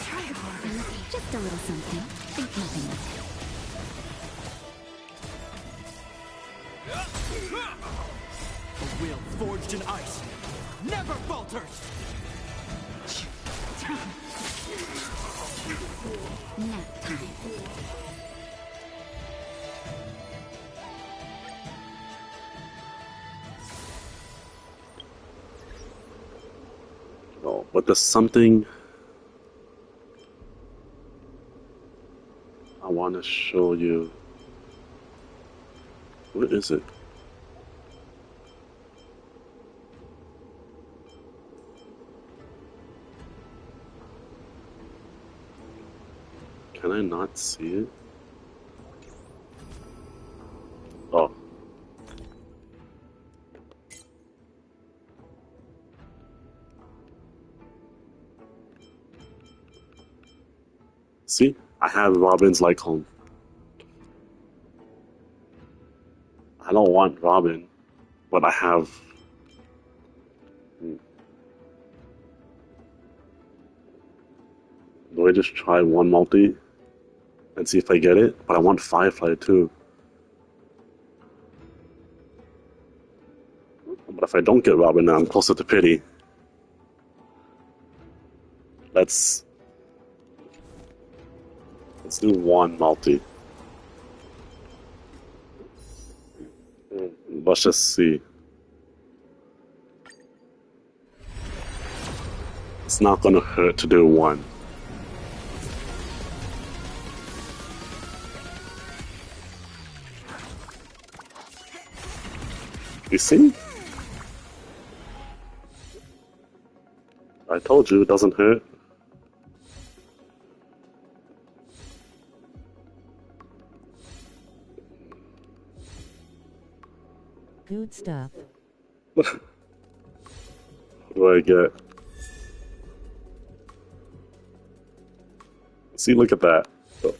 Speaker 21: Try harder.
Speaker 12: Just a little something. Think nothing of it.
Speaker 2: A will forged in ice never falters!
Speaker 12: Nap time.
Speaker 1: Oh, but there's something I want to show you. What is it? Can I not see it? Oh. See? I have Robin's Lycone. I don't want Robin, but I have... Do I just try one multi and see if I get it? But I want Firefly too. But if I don't get Robin, then I'm closer to Pity. Let's do one multi. Let's just see. It's not gonna hurt to do one. You see? I told you it doesn't hurt.
Speaker 6: Good stuff.
Speaker 1: What do I get? See, look at that. Oh.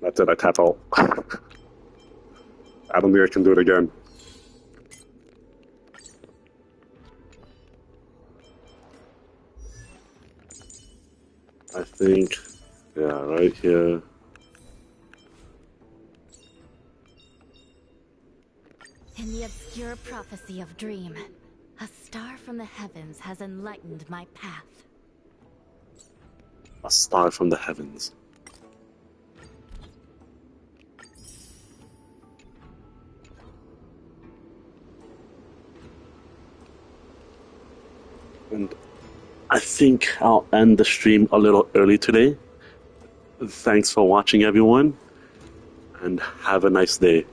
Speaker 1: That's it, I tap out. I don't think I can do it again. I think, yeah, right here.
Speaker 12: In the obscure prophecy of Dream,
Speaker 5: A star from the heavens has enlightened my path.
Speaker 1: A star from the heavens. And I think I'll end the stream a little early today. Thanks for watching, everyone, and have a nice day.